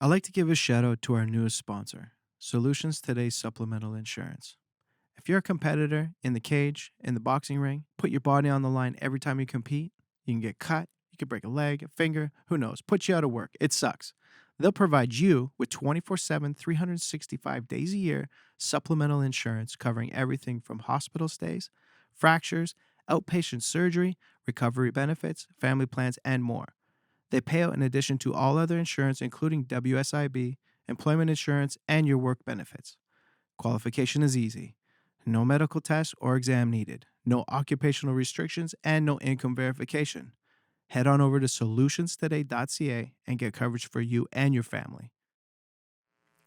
I'd like to give a shout out to our newest sponsor, Solutions Today Supplemental Insurance. If you're a competitor in the cage, in the boxing ring, put your body on the line every time you compete, you can get cut, you could break a leg, a finger, who knows, put you out of work. It sucks. They'll provide you with 24/7, 365 days a year supplemental insurance covering everything from hospital stays, fractures, outpatient surgery, recovery benefits, family plans, and more. They pay out in addition to all other insurance, including WSIB, employment insurance, and your work benefits. Qualification is easy. No medical test or exam needed. No occupational restrictions and no income verification. Head on over to solutionstoday.ca and get coverage for you and your family.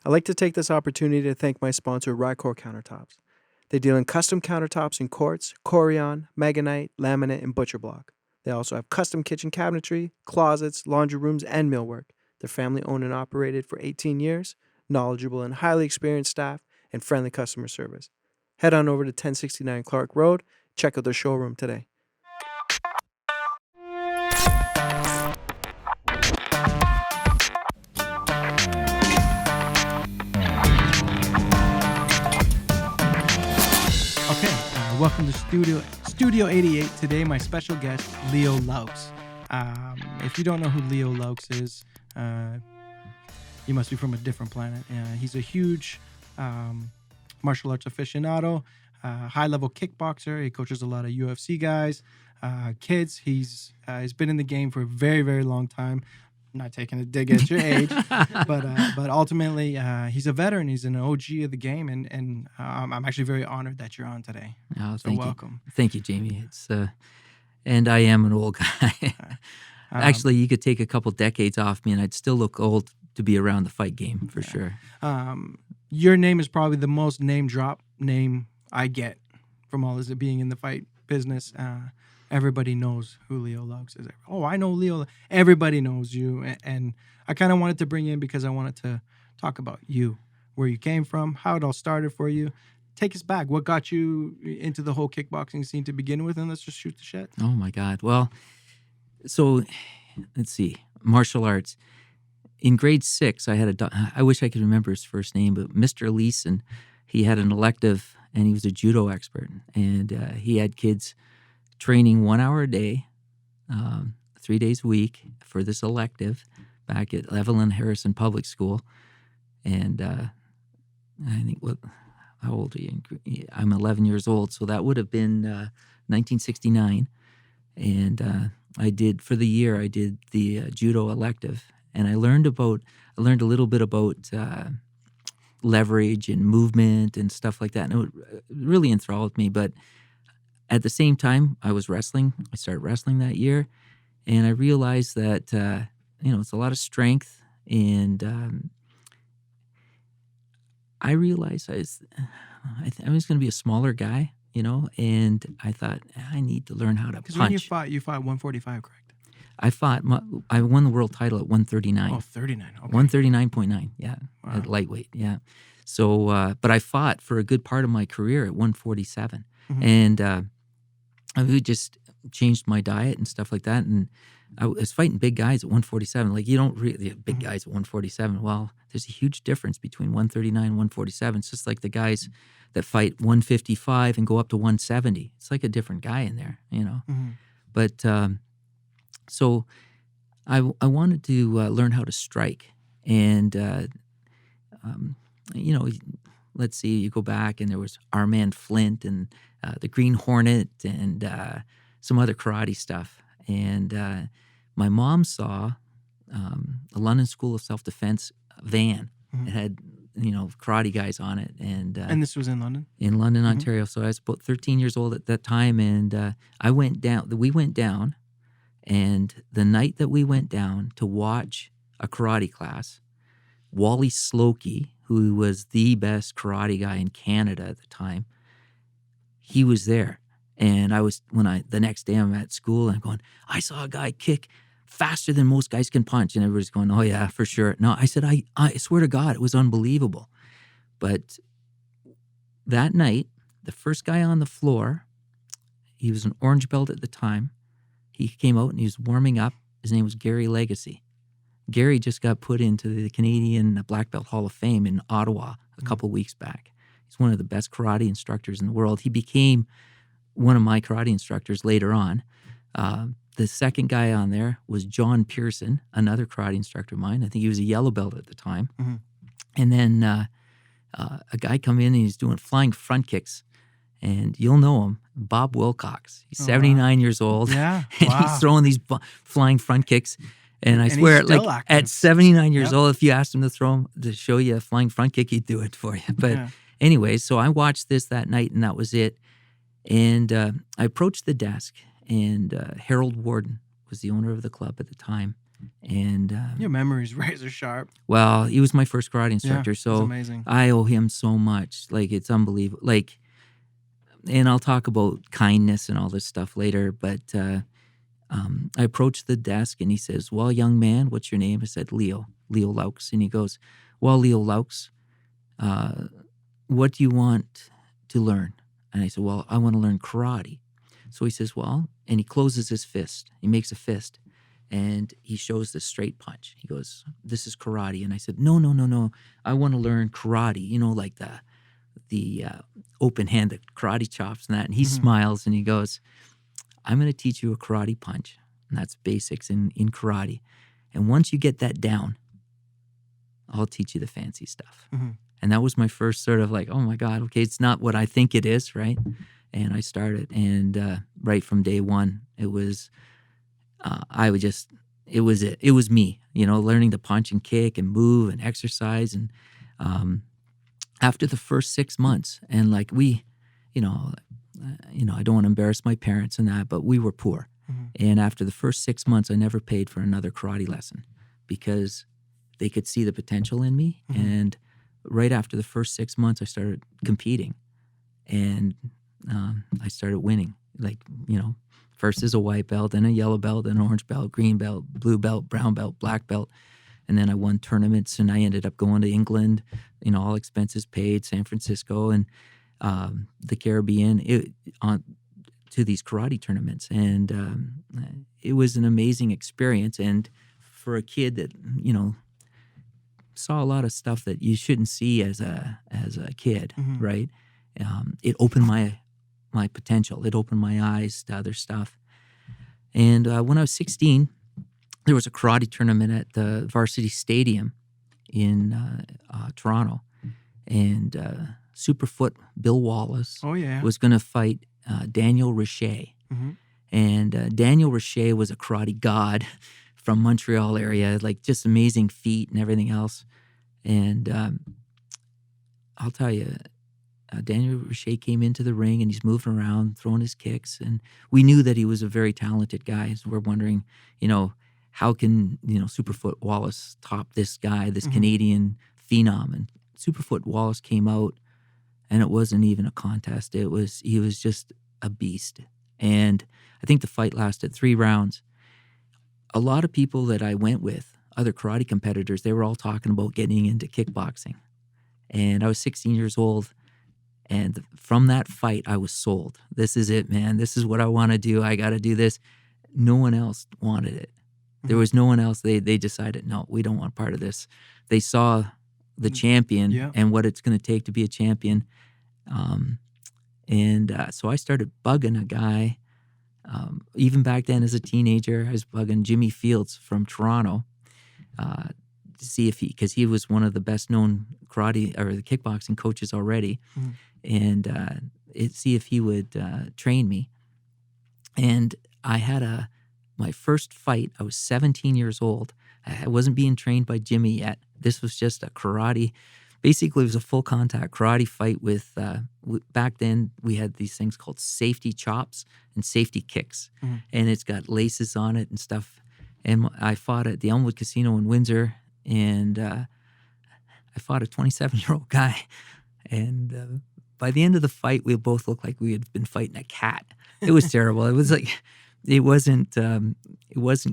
I'd like to take this opportunity to thank my sponsor, Rycor Countertops. They deal in custom countertops in quartz, Corian, Meganite, laminate, and butcher block. They also have custom kitchen cabinetry, closets, laundry rooms, and millwork. They're family owned and operated for 18 years, knowledgeable and highly experienced staff, and friendly customer service. Head on over to 1069 Clark Road. Check out their showroom today. Welcome to Studio 88. Today, my special guest, Leo Loucks. If you don't know who Leo Loucks is, you must be from a different planet. He's a huge martial arts aficionado, high-level kickboxer. He coaches a lot of UFC guys, kids. He's been in the game for a very, very long time. Not taking a dig at your age, but ultimately he's a veteran. He's an OG of the game, and I'm actually very honored that you're on today. Oh, so welcome. Thank you, Jamie. It's and I am an old guy. Actually, you could take a couple decades off me, and I'd still look old to be around the fight game for sure. Your name is probably the most name drop name I get from all this being in the fight business. Everybody knows who Leo Loucks is. Oh, I know Leo. Everybody knows you. And I kind of wanted to bring in because I wanted to talk about you, where you came from, how it all started for you. Take us back. What got you into the whole kickboxing scene to begin with? And let's just shoot the shit. Oh, my God. Well, so let's see. Martial arts. In grade 6, I wish I could remember his first name, but Mr. Leeson, he had an elective, and he was a judo expert. And he had kids training 1 hour a day, 3 days a week for this elective back at Evelyn Harrison Public School. And I think, how old are you? I'm 11 years old, so that would have been 1969. And I did the judo elective, and I learned a little bit about leverage and movement and stuff like that, and it really enthralled me. But at the same time, I was wrestling. I started wrestling that year, and I realized that it's a lot of strength, and I realized I was going to be a smaller guy, and I thought I need to learn how to punch. Because when you fought 145, correct? I won the world title at 139. Oh, 39. Okay. 139.9. Yeah, wow. At lightweight. Yeah. So, but I fought for a good part of my career at 147, and I just changed my diet and stuff like that, and I was fighting big guys at 147. Like, you don't really big guys at 147. Well, there's a huge difference between 139 and 147. It's just like the guys that fight 155 and go up to 170. It's like a different guy in there, But so I wanted to learn how to strike, and let's see, you go back, and there was Our Man Flint and the Green Hornet and some other karate stuff. And my mom saw a London School of Self-Defense van. It had, karate guys on it. And this was in London? In London, Ontario. So I was about 13 years old at that time, and we went down, and the night that we went down to watch a karate class, Wally Slokey, who was the best karate guy in Canada at the time, he was there. And the next day I'm at school, and I'm going, I saw a guy kick faster than most guys can punch. And everybody's going, oh yeah, for sure. No, I said, I swear to God, it was unbelievable. But that night, the first guy on the floor, he was an orange belt at the time. He came out and he was warming up. His name was Gary Legacy. Gary just got put into the Canadian Black Belt Hall of Fame in Ottawa a couple weeks back. He's one of the best karate instructors in the world. He became one of my karate instructors later on. The second guy on there was John Pearson, another karate instructor of mine. I think he was a yellow belt at the time. And then a guy come in and he's doing flying front kicks. And you'll know him, Bob Wilcox. He's 79 years old. Yeah, and he's throwing these flying front kicks. And I swear, he's still like active. at 79 years old, if you asked him to show you a flying front kick, he'd do it for you. But anyways, so I watched this that night, and that was it. And I approached the desk, and Harold Warden was the owner of the club at the time. And your memory's razor sharp. Well, he was my first karate instructor, that's so amazing. I owe him so much. Like, it's unbelievable. Like, and I'll talk about kindness and all this stuff later, but I approached the desk and he says, "Well, young man, what's your name?" I said, Leo Loucks. And he goes, "Well, Leo Loucks, what do you want to learn?" And I said, "Well, I want to learn karate." So he says, "Well," and he closes his fist. He makes a fist and he shows the straight punch. He goes, "This is karate." And I said, No. I want to learn karate, like the open hand, the karate chops and that." And he smiles and he goes, "I'm going to teach you a karate punch." And that's basics in karate. "And once you get that down, I'll teach you the fancy stuff." And that was my first sort of like, oh my God, okay, it's not what I think it is, right? And I started. And right from day one, it was, it was me, learning to punch and kick and move and exercise. And after the first 6 months, and like I don't want to embarrass my parents and that, but we were poor. And after the first 6 months, I never paid for another karate lesson because they could see the potential in me. And right after the first 6 months, I started competing and I started winning. Like, first as a white belt, then a yellow belt, then an orange belt, green belt, blue belt, brown belt, black belt. And then I won tournaments and I ended up going to England, all expenses paid, San Francisco and the Caribbean to these karate tournaments. And it was an amazing experience. And for a kid that, saw a lot of stuff that you shouldn't see as a kid, right? It opened my potential. It opened my eyes to other stuff. And when I was 16, there was a karate tournament at the Varsity Stadium in Toronto, and Superfoot Bill Wallace was going to fight Daniel Richet. And Daniel Richet was a karate god from Montreal area, like just amazing feet and everything else. And I'll tell you, Daniel Richet came into the ring and he's moving around, throwing his kicks. And we knew that he was a very talented guy. So we're wondering, how can, Superfoot Wallace top this guy, this Canadian phenom? And Superfoot Wallace came out and it wasn't even a contest. He was just a beast. And I think the fight lasted 3 rounds. A lot of people that I went with, other karate competitors, they were all talking about getting into kickboxing. And I was 16 years old. And from that fight, I was sold. This is it, man. This is what I want to do. I got to do this. No one else wanted it. There was no one else. They decided, no, we don't want part of this. They saw the champion and what it's going to take to be a champion. So I started bugging a guy. Even back then as a teenager, I was bugging Jimmy Fields from Toronto to see if because he was one of the best known karate or the kickboxing coaches already. And see if he would train me. And I had my first fight. I was 17 years old. I wasn't being trained by Jimmy yet. This was just a karate. Basically, it was a full contact karate fight with, back then we had these things called safety chops and safety kicks. And it's got laces on it and stuff. And I fought at the Elmwood Casino in Windsor. And I fought a 27-year-old guy. And by the end of the fight, we both looked like we had been fighting a cat. It was terrible. It was like, it wasn't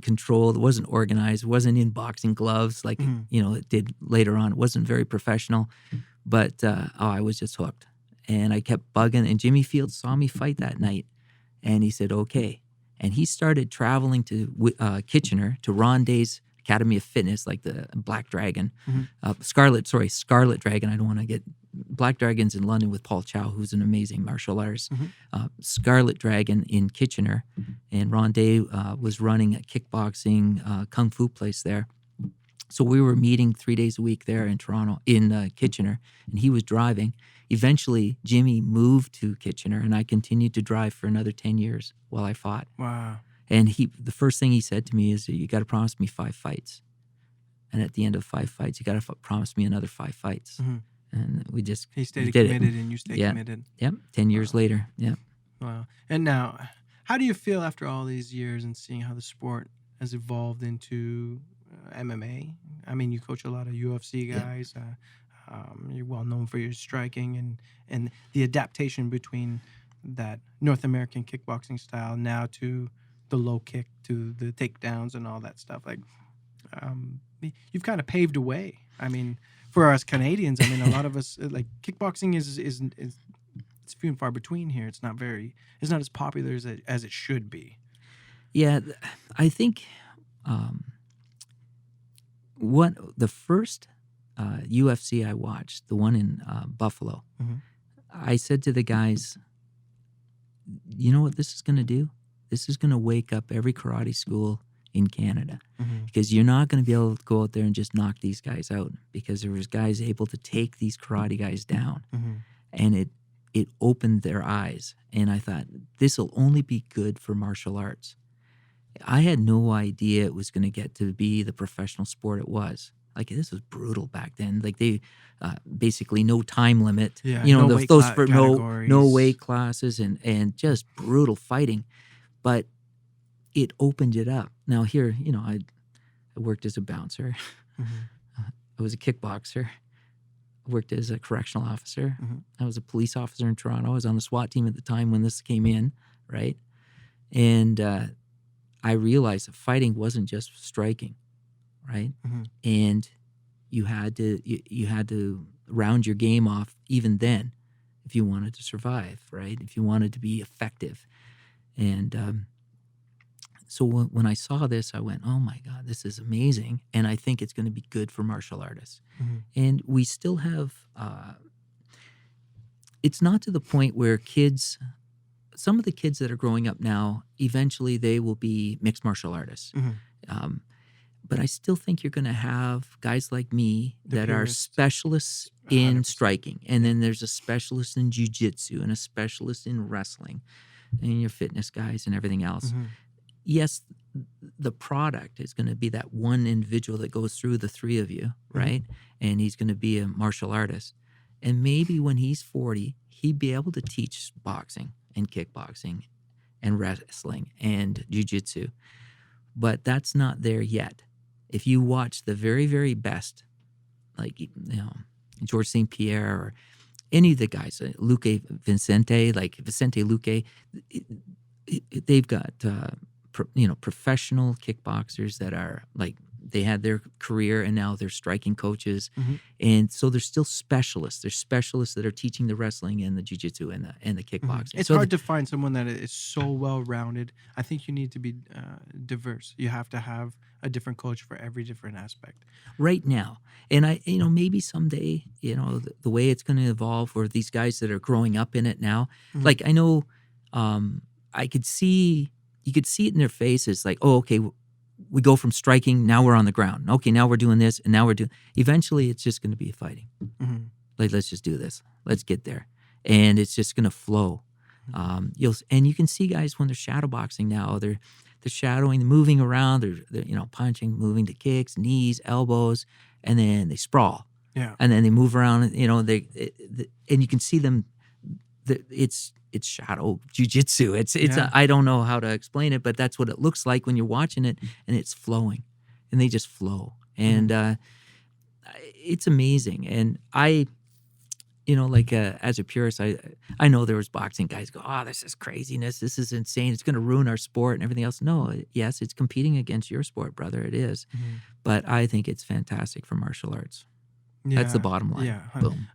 controlled. It wasn't organized. It wasn't in boxing gloves like, it did later on. It wasn't very professional, but I was just hooked. And I kept bugging. And Jimmy Fields saw me fight that night. And he said, okay. And he started traveling to Kitchener, to Ron Day's Academy of Fitness, like the Black Dragon, Mhm. Scarlet Dragon. I don't want to get Black Dragon's in London with Paul Chow, who's an amazing martial artist. Scarlet Dragon in Kitchener, and Ron Day was running a kickboxing kung fu place there. So we were meeting 3 days a week there in Toronto, in Kitchener, and he was driving. Eventually, Jimmy moved to Kitchener, and I continued to drive for another 10 years while I fought. Wow. And the first thing he said to me is, you got to promise me 5 fights. And at the end of 5 fights, you got to promise me another 5 fights. And we just He stayed did committed, it. and you stayed Yeah. committed. Yep. 10 years later. Yeah. Wow. And now, how do you feel after all these years and seeing how the sport has evolved into MMA? I mean, you coach a lot of UFC guys. You're well known for your striking and the adaptation between that North American kickboxing style now to the low kick, to the takedowns and all that stuff. Like, you've kind of paved a way. I mean, for us Canadians, I mean, a lot of us, like, kickboxing is it's few and far between here. It's not as popular as it should be. Yeah. I think the first UFC I watched, the one in Buffalo, I said to the guys, you know what this is going to do? This is going to wake up every karate school in Canada, because you're not going to be able to go out there and just knock these guys out, because there was guys able to take these karate guys down, and it opened their eyes. And I thought, this will only be good for martial arts. I had no idea it was going to get to be the professional sport it was. Like, this was brutal back then. Like, they basically no time limit. Yeah, you know, no weight those for no categories. weight classes and just brutal fighting. But it opened it up. Now here, you know, I worked as a bouncer. I was a kickboxer. I worked as a correctional officer. I was a police officer in Toronto. I was on the SWAT team at the time when this came in, right? And I realized that fighting wasn't just striking, right? And you had to round your game off even then if you wanted to survive, right? If you wanted to be effective. And so when I saw this, I went, oh my God, this is amazing. And I think it's going to be good for martial artists. And we still have, it's not to the point where some of the kids that are growing up now, eventually they will be mixed martial artists. But I still think you're going to have guys like me that are specialists in 100%. striking. And then there's a specialist in jiu-jitsu and a specialist in wrestling and your fitness guys and everything else. Yes, the product is going to be that one individual that goes through the three of you, right? And he's going to be a martial artist. And maybe when he's 40, he'd be able to teach boxing and kickboxing and wrestling and jiu-jitsu. But that's not there yet. If you watch the very, very best, like, you know, George St. Pierre or any of the guys, Luque Vicente, like Vicente Luque, they've got, professional kickboxers that are like, they had their career and now they're striking coaches. And so they're still specialists. They're specialists that are teaching the wrestling and the jiu-jitsu and the kickboxing. It's hard to find someone that is so well-rounded. I think you need to be diverse. You have to have a different coach for every different aspect. Right now. And maybe someday, the way it's going to evolve, or these guys that are growing up in it now, like, I know, you could see it in their faces, like, oh, okay, we go from striking, now we're on the ground. Okay, now we're doing this, and now we're doing... Eventually, it's just going to be fighting. Like, let's just do this. Let's get there. And it's just going to flow. And you can see guys when they're shadow boxing now, they're shadowing, moving around, they're punching, moving to kicks, knees, elbows, and then they sprawl. Yeah. And then they move around, and you can see them... It's shadow jiu-jitsu. It's I don't know how to explain it, but that's what it looks like when you're watching it, and it's flowing, and they just flow, and it's amazing. And I, as a purist, I know there was boxing guys go, oh, this is craziness, this is insane, it's going to ruin our sport and everything else. No, yes, it's competing against your sport, brother. It is, but I think it's fantastic for martial arts. Yeah, that's the bottom line. Yeah. Boom.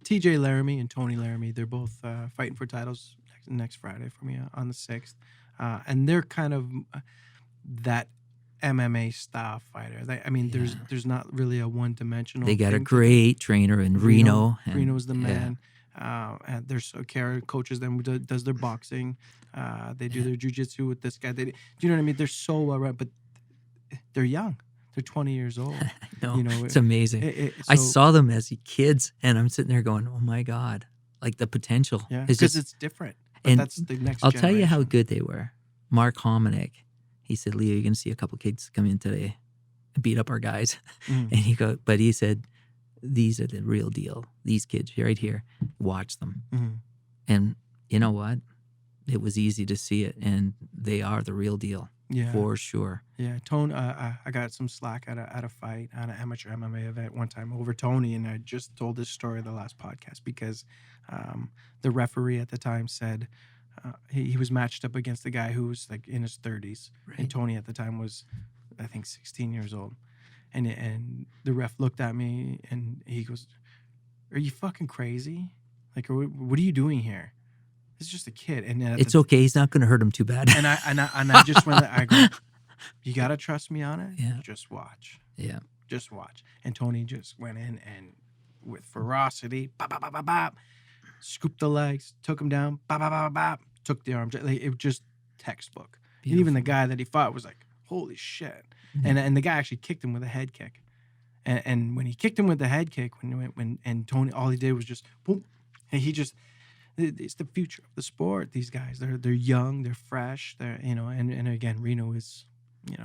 TJ Laramie and Tony Laramie, they're both fighting for titles next Friday for me on the 6th. And they're kind of that MMA style fighter. I mean, there's not really a one dimensional. They got a great trainer in Reno. Reno's the man. And there's Kara coaches them, does their boxing. They do their jujitsu with this guy. Do you know what I mean? They're so well run, but they're young. They're 20 years old. No, it's amazing. I saw them as kids, and I'm sitting there going, "Oh my God!" Like the potential. Yeah, because it's different. But and that's the next. I'll tell you how good they were. Mark Hominick, he said, "Leo, you're going to see a couple kids come in today and beat up our guys." And he said, "These are the real deal. These kids right here, watch them." And you know what? It was easy to see it, and they are the real deal. Yeah, for sure. Yeah, Tony. I got some slack at a fight at an amateur MMA event one time over Tony, and I just told this story in the last podcast because the referee at the time said he was matched up against a guy who was like in his 30s, and Tony at the time was, I think, 16 years old, and the ref looked at me and he goes, "Are you fucking crazy? Like, what are you doing here? It's just a kid." And it's okay. He's not going to hurt him too bad. And I just went. I go, "You gotta trust me on it. Yeah. Just watch. Yeah. Just watch." And Tony just went in and with ferocity, bop, bop, bop, bop, bop, scooped the legs, took him down, bop, bop, bop, bop, took the arms. Like, it was just textbook. And even the guy that he fought was like, "Holy shit!" And the guy actually kicked him with a head kick. And when he kicked him with the head kick, when Tony, all he did was just boom, and he just. It's the future of the sport. These guys, they're young, they're fresh, and again, Reno is, do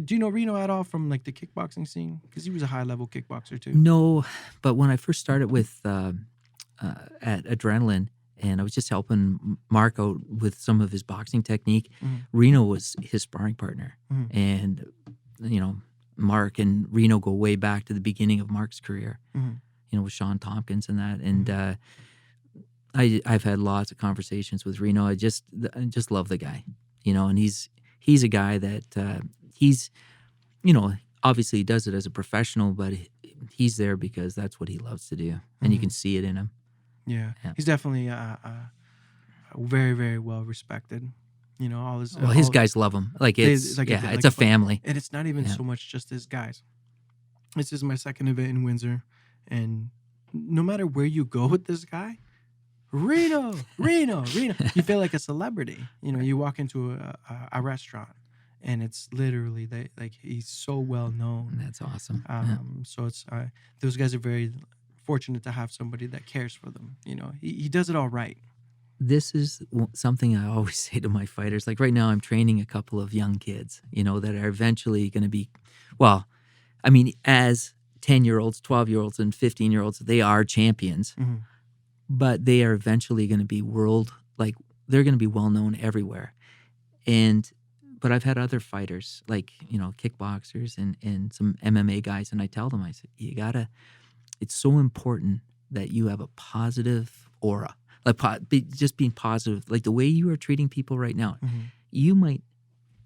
you know Reno at all from like the kickboxing scene? Because he was a high level kickboxer too. No, but when I first started with at Adrenaline, and I was just helping Mark out with some of his boxing technique, Reno was his sparring partner, and Mark and Reno go way back to the beginning of Mark's career, with Sean Tompkins and that, and. I've had lots of conversations with Reno. I just love the guy, and he's a guy that he's, obviously he does it as a professional, but he's there because that's what he loves to do, and you can see it in him. Yeah. He's definitely very, very well respected. His guys love him. Like it's a family, and it's not even so much just his guys. This is my second event in Windsor, and no matter where you go with this guy. Reno. You feel like a celebrity. You walk into a restaurant, and it's literally he's so well known. That's awesome. So it's those guys are very fortunate to have somebody that cares for them. He does it all right. This is something I always say to my fighters. Like right now, I'm training a couple of young kids, that are eventually going to be, as 10-year-olds, 12-year-olds, and 15-year-olds, they are champions. But they are eventually going to be they're going to be well known everywhere. But I've had other fighters, like, kickboxers and some MMA guys, and I tell them, I said, it's so important that you have a positive aura, just being positive, like the way you are treating people right now.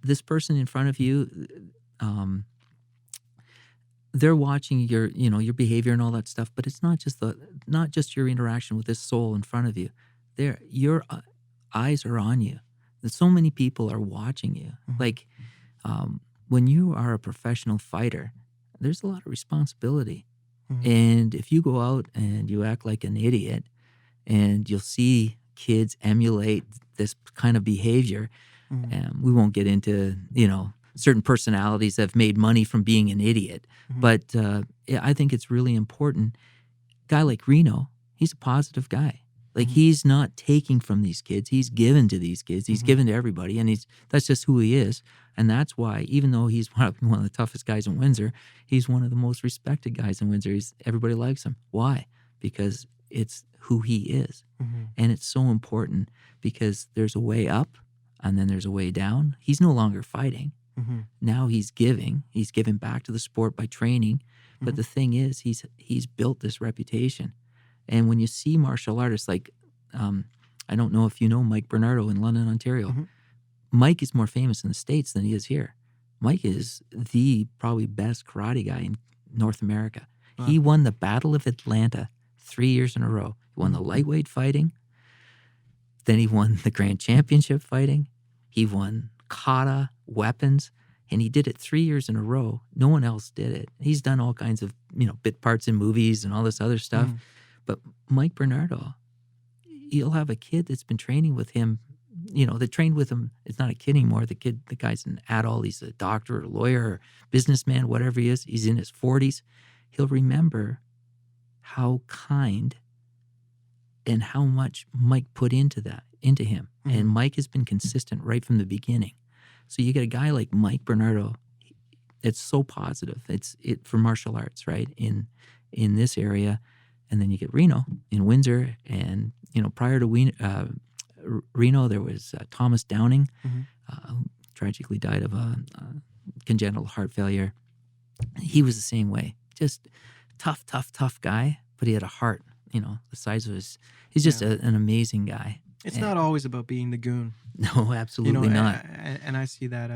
This person in front of you, they're watching your, your behavior and all that stuff, but it's not just your interaction with this soul in front of you. Your eyes are on you. There's so many people are watching you. Like, when you are a professional fighter, there's a lot of responsibility. And if you go out and you act like an idiot, and you'll see kids emulate this kind of behavior, and we won't get into, certain personalities that have made money from being an idiot. But I think it's really important. A guy like Reno, he's a positive guy. Like he's not taking from these kids. He's given to these kids. He's given to everybody. And that's just who he is. And that's why, even though he's one of the toughest guys in Windsor, he's one of the most respected guys in Windsor. Everybody likes him. Why? Because it's who he is. And it's so important because there's a way up and then there's a way down. He's no longer fighting. Now he's giving back to the sport by training. But the thing is, he's built this reputation. And when you see martial artists like, I don't know if you know Mike Bernardo in London, Ontario. Mike is more famous in the States than he is here. Mike is the probably best karate guy in North America. Wow. He won the Battle of Atlanta 3 years in a row. He won the lightweight fighting. Then he won the Grand Championship fighting. He won kata, weapons. And he did it 3 years in a row. No one else did it. He's done all kinds of, bit parts in movies and all this other stuff. But Mike Bernardo, you'll have a kid that's been training with him, that trained with him. It's not a kid anymore. The guy's an adult. He's a doctor or a lawyer or businessman, whatever he is. He's in his 40s. He'll remember how kind and how much Mike put into him. And Mike has been consistent right from the beginning. So you get a guy like Mike Bernardo. It's so positive. It's for martial arts, right? In this area. And then you get Reno in Windsor. And, prior to Reno, there was Thomas Downing, who tragically died of a congenital heart failure. He was the same way. Just tough guy, but he had a heart, the size of his. He's just an amazing guy. It's not always about being the goon. No, absolutely not. And I see that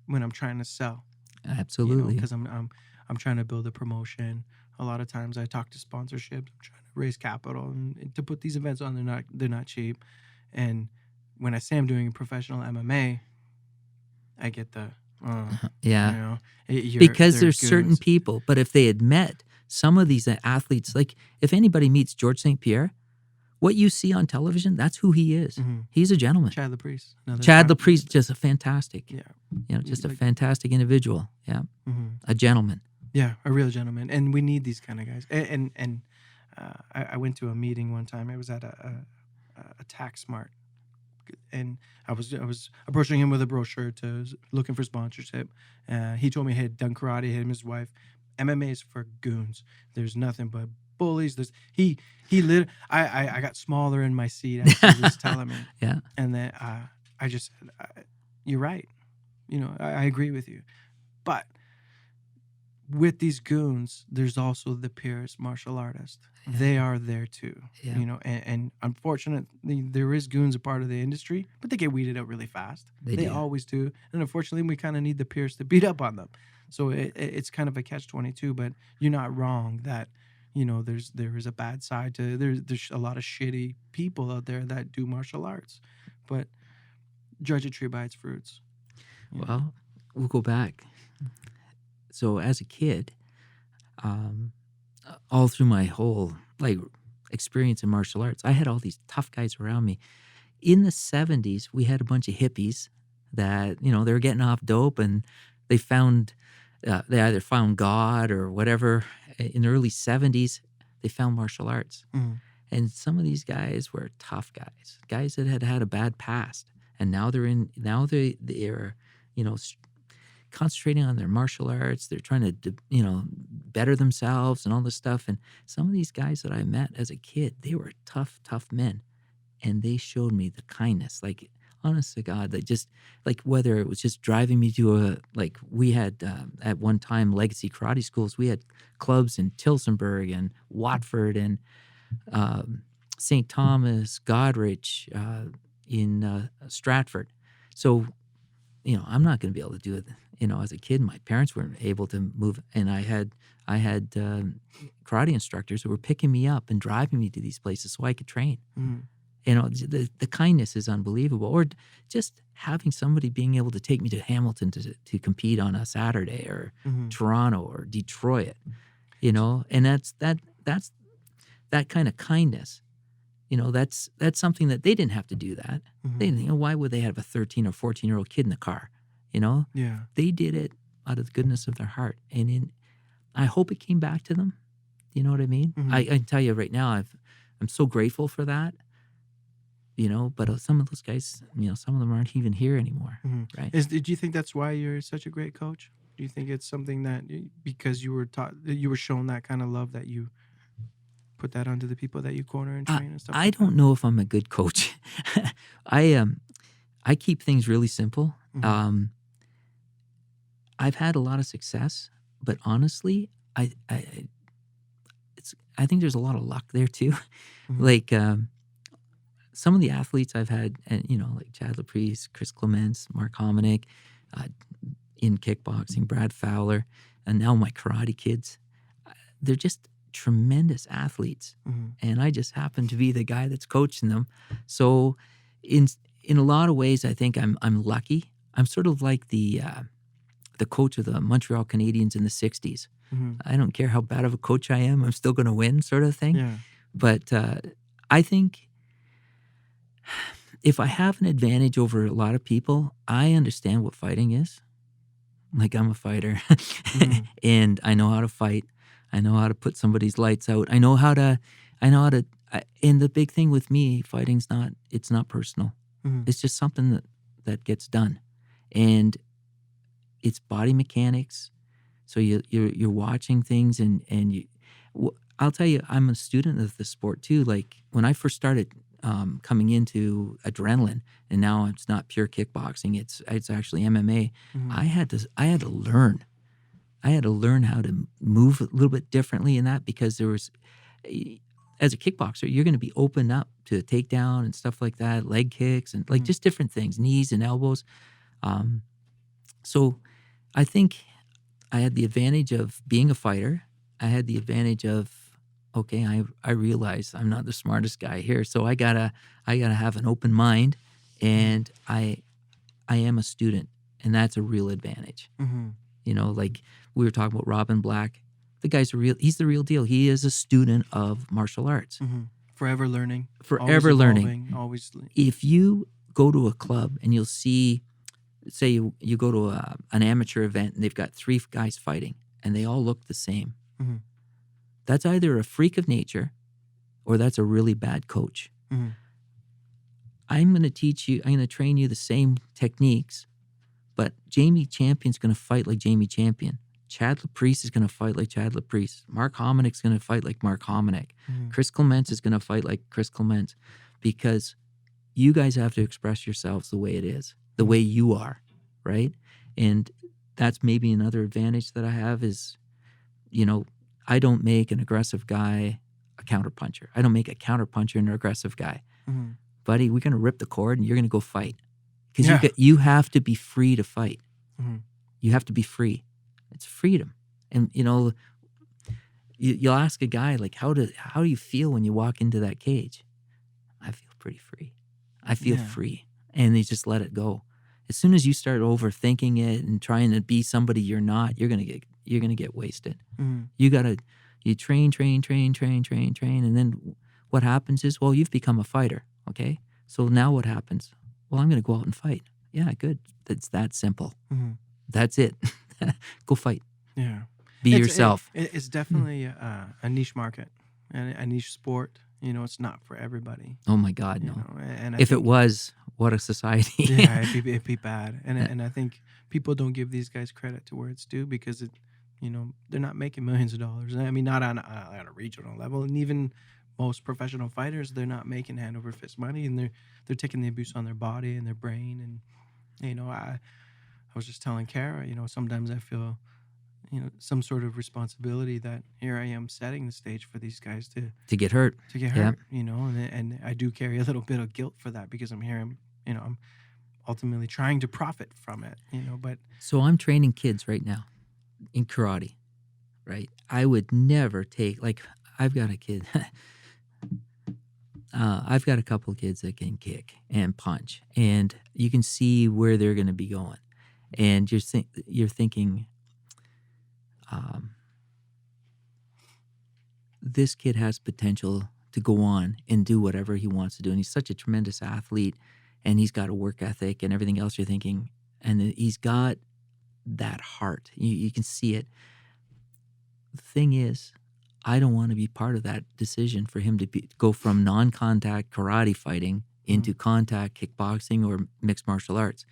when I'm trying to sell. Absolutely. Because I'm trying to build a promotion. A lot of times I talk to sponsorships. I'm trying to raise capital and to put these events on. They're not cheap. And when I say I'm doing professional MMA, I get the because there's certain people. But if they had met some of these athletes, like if anybody meets George St. Pierre, what you see on television, that's who he is. He's a gentleman. Chad Lapriest. Chad Lapriest, just a fantastic, just a fantastic individual. Yeah, a gentleman. Yeah, a real gentleman, and we need these kind of guys. And I went to a meeting one time. It was at a Tax Smart, and I was approaching him with a brochure looking for sponsorship. He told me he had done karate. Him and his wife. MMA is for goons. There's nothing but bullies. He I got smaller in my seat as he was telling me. Yeah. And then I just said, you're right. I agree with you. But with these goons, there's also the purest martial artist. Yeah. They are there too. Yeah. And unfortunately, there is goons a part of the industry, but they get weeded out really fast. They always do. And unfortunately, we kind of need the purest to beat up on them. So it's kind of a catch-22, but you're not wrong that there is a bad side to there's a lot of shitty people out there that do martial arts, but judge a tree by its fruits. Well, we'll go back. So as a kid, all through my whole experience in martial arts, I had all these tough guys around me. In the 70s, we had a bunch of hippies that they were getting off dope and they either found God or whatever. In the early 70s, they found martial arts. And some of these guys were tough guys that had a bad past. And now they're concentrating on their martial arts. They're trying to, better themselves and all this stuff. And some of these guys that I met as a kid, they were tough men. And they showed me the kindness. Honest to God, that just whether it was just driving me to we had at one time legacy karate schools. We had clubs in Tilsonburg and Watford and St. Thomas, Goderich, in Stratford. So, I'm not going to be able to do it. As a kid, my parents weren't able to move, and I had karate instructors who were picking me up and driving me to these places so I could train. The kindness is unbelievable. Or just having somebody being able to take me to Hamilton to compete on a Saturday, or Toronto or Detroit, and that's that kind of kindness. That's something that they didn't have to do that. They didn't, why would they have a 13 or 14-year-old kid in the car? Yeah. They did it out of the goodness of their heart. And I hope it came back to them. You know what I mean? I can tell you right now, I'm so grateful for that. But some of those guys, some of them aren't even here anymore, right? Do you think that's why you're such a great coach? Do you think it's something that because you were taught, you were shown that kind of love, that you put that onto the people that you corner and train and stuff? I don't know if I'm a good coach. I keep things really simple. I've had a lot of success, but honestly, I think there's a lot of luck there too. Some of the athletes I've had, and like Chad Lapriest, Chris Clements, Mark Hominick, in kickboxing, Brad Fowler, and now my karate kids, they're just tremendous athletes, and I just happen to be the guy that's coaching them. So, in a lot of ways, I think I'm lucky. I'm sort of like the the coach of the Montreal Canadiens in the 60s. Mm-hmm. I don't care how bad of a coach I am, I'm still going to win, sort of thing. Yeah. But I think if I have an advantage over a lot of people, I understand what fighting is. Like, I'm a fighter and I know how to fight. I know how to put somebody's lights out. And the big thing with me, it's not personal. Mm-hmm. It's just something that gets done. And it's body mechanics. So you're watching things I'll tell you, I'm a student of the sport too. Like, when I first started coming into adrenaline, and now it's not pure kickboxing, it's actually MMA. Mm-hmm. I had to learn. I had to learn how to move a little bit differently in that, because there was, as a kickboxer, you're going to be open up to a takedown and stuff like that, leg kicks and like just different things, knees and elbows. So I think I had the advantage of being a fighter. I had the advantage of, okay, I realize I'm not the smartest guy here, so I gotta have an open mind, and I am a student, and that's a real advantage. Mm-hmm. You know, like we were talking about Robin Black. The guy's he's the real deal. He is a student of martial arts. Mm-hmm. Forever learning. Forever always learning. Evolving, always. If you go to a club and you'll see, say you go to an amateur event and they've got 3 guys fighting and they all look the same. Mm-hmm. That's either a freak of nature or that's a really bad coach. Mm-hmm. I'm going to train you the same techniques, but Jamie Champion's going to fight like Jamie Champion. Chad Laprice is going to fight like Chad Laprice. Mark Hominick's going to fight like Mark Hominick. Mm-hmm. Chris Clements is going to fight like Chris Clements, because you guys have to express yourselves the way it is, the way you are, right? And that's maybe another advantage that I have is, I don't make an aggressive guy a counterpuncher. I don't make a counterpuncher an aggressive guy. Mm-hmm. Buddy, we're going to rip the cord and you're going to go fight. Because you have to be free to fight. Mm-hmm. You have to be free. It's freedom. And, you'll ask a guy, like, how do you feel when you walk into that cage? I feel pretty free. I feel free. And they just let it go. As soon as you start overthinking it and trying to be somebody you're not, you're gonna get wasted. Mm-hmm. You train, and then what happens is, well, you've become a fighter, okay? So now what happens? Well, I'm gonna go out and fight. Yeah, good. It's that simple. Mm-hmm. That's it. Go fight. Yeah. Be yourself. It's definitely a niche market and a niche sport. It's not for everybody. Oh my God, no. And if it was, what a society. Yeah, it'd be bad. And I think people don't give these guys credit to where it's due, because they're not making millions of dollars. I mean, not on a regional level, and even most professional fighters, they're not making hand over fist money, and they're taking the abuse on their body and their brain. And I was just telling Kara, sometimes I feel some sort of responsibility that here I am setting the stage for these guys to get hurt. And I do carry a little bit of guilt for that, because I'm here, I'm ultimately trying to profit from it, but. So I'm training kids right now in karate, right? I would never take, like, I've got a kid, I've got a couple of kids that can kick and punch, and you can see where they're going to be going. And you're thinking, this kid has potential to go on and do whatever he wants to do. And he's such a tremendous athlete, and he's got a work ethic and everything else. You're thinking, and he's got that heart. You can see it. The thing is, I don't want to be part of that decision for him to go from non-contact karate fighting into contact kickboxing or mixed martial arts.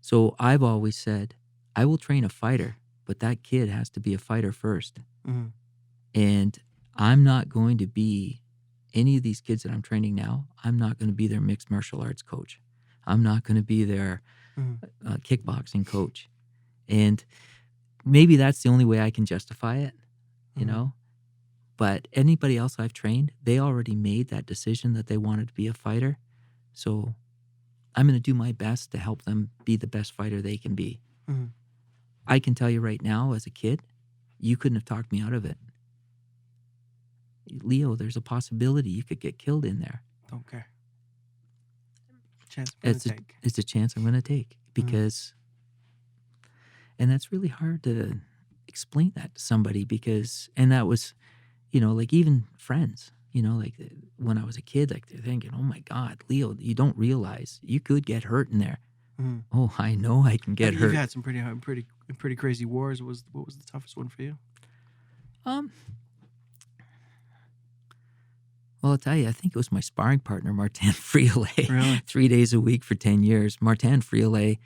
So I've always said, I will train a fighter, but that kid has to be a fighter first. Mm-hmm. And I'm not going to be any of these kids that I'm training now. I'm not going to be their mixed martial arts coach. I'm not going to be their kickboxing coach. And maybe that's the only way I can justify it, But anybody else I've trained, they already made that decision that they wanted to be a fighter. So I'm going to do my best to help them be the best fighter they can be. Mm-hmm. I can tell you right now, as a kid, you couldn't have talked me out of it. Leo, there's a possibility you could get killed in there. Don't care. Chance I'm gonna take. It's a chance I'm going to take, because And that's really hard to explain that to somebody because, and that was, like even friends, like when I was a kid, like they're thinking, oh my God, Leo, you don't realize you could get hurt in there. Mhm. Oh, I know I can get You've hurt. had some pretty crazy wars. What was the toughest one for you? Well, I'll tell you, I think it was my sparring partner, Martin Friolet. Really? 3 days a week for 10 years. Martin Friolet,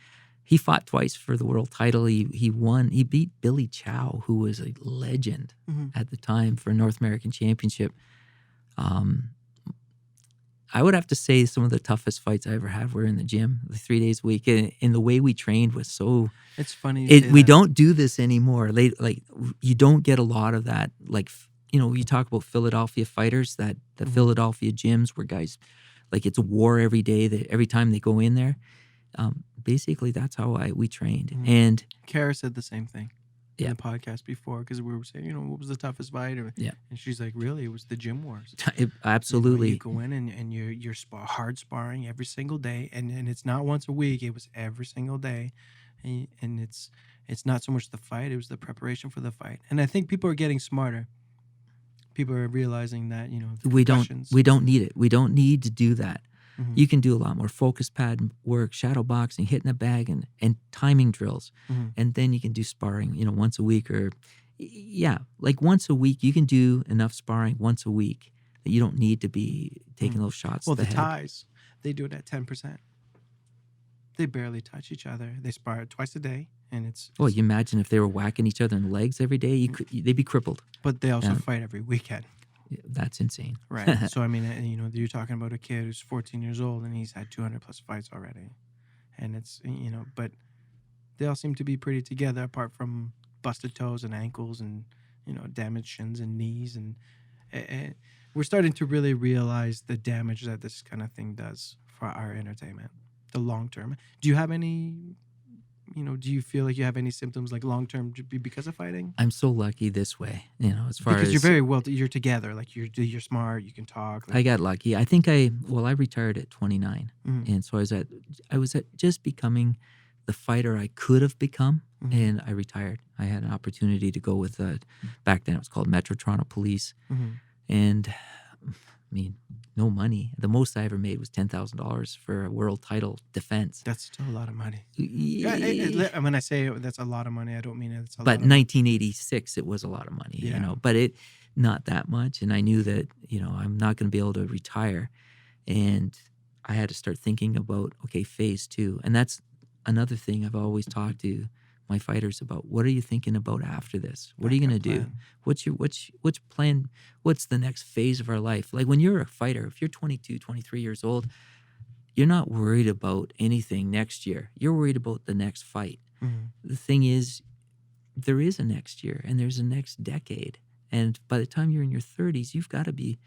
he fought twice for the world title. He won. He beat Billy Chow, who was a legend at the time for North American Championship. I would have to say some of the toughest fights I ever had were in the gym, the 3 days a week. And the way we trained was so... It's funny you say We that. don't do this anymore. Like you don't get a lot of that. Like, you talk about Philadelphia fighters, the Philadelphia gyms where guys, like it's a war every day. Every time they go in there. Basically, that's how we trained. And Kara said the same thing in Yeah. the podcast before because we were saying, what was the toughest fight? Yeah. And she's like, really, it was the gym wars. Absolutely. You go in and you're hard sparring every single day, and it's not once a week. It was every single day, and it's not so much the fight; it was the preparation for the fight. And I think people are getting smarter. People are realizing that we don't need it. We don't need to do that. Mhm. You can do a lot more focus pad work, shadow boxing, hitting a bag, and timing drills. Mhm. And then you can do sparring, once a week like once a week. You can do enough sparring once a week that you don't need to be taking those shots Well, to the the head. ties, they do it at 10%. They barely touch each other. They spar twice a day, and it's Well, you imagine if they were whacking each other in the legs every day, they'd be crippled. but they also Yeah. fight every weekend. That's insane. Right. So, I mean, you're talking about a kid who's 14 years old and he's had 200 plus fights already. And it's, but they all seem to be pretty together apart from busted toes and ankles and, damaged shins and knees. And we're starting to really realize the damage that this kind of thing does for our entertainment, the long term. Do you have any, do you feel like you have any symptoms like long term because of fighting? I'm so lucky this way, as far Because as... you're very well, you're together. Like you're smart, you can talk. Like, I got lucky. I think I retired at 29. Mhm. And so I was at just becoming the fighter I could have become, Mhm. and I retired. I had an opportunity to go with, back then it was called Metro Toronto Police. Mhm. And I mean, no money. The most I ever made was $10,000 for a world title defense. That's still a lot of money. Yeah. When I say that's a lot of money, I don't mean it's a lot But of money. 1986, it was a lot of money, Yeah. but not that much. And I knew that, I'm not going to be able to retire. And I had to start thinking about, okay, phase 2. And that's another thing I've always talked to my fighters about. What are you thinking about after this? What are you going to do? Plan. What's plan? What's the next phase of our life? Like when you're a fighter, if you're 22, 23 years old, you're not worried about anything next year. You're worried about the next fight. Mhm. The thing is, there is a next year and there's a next decade. And by the time you're in your 30s, you've got to be,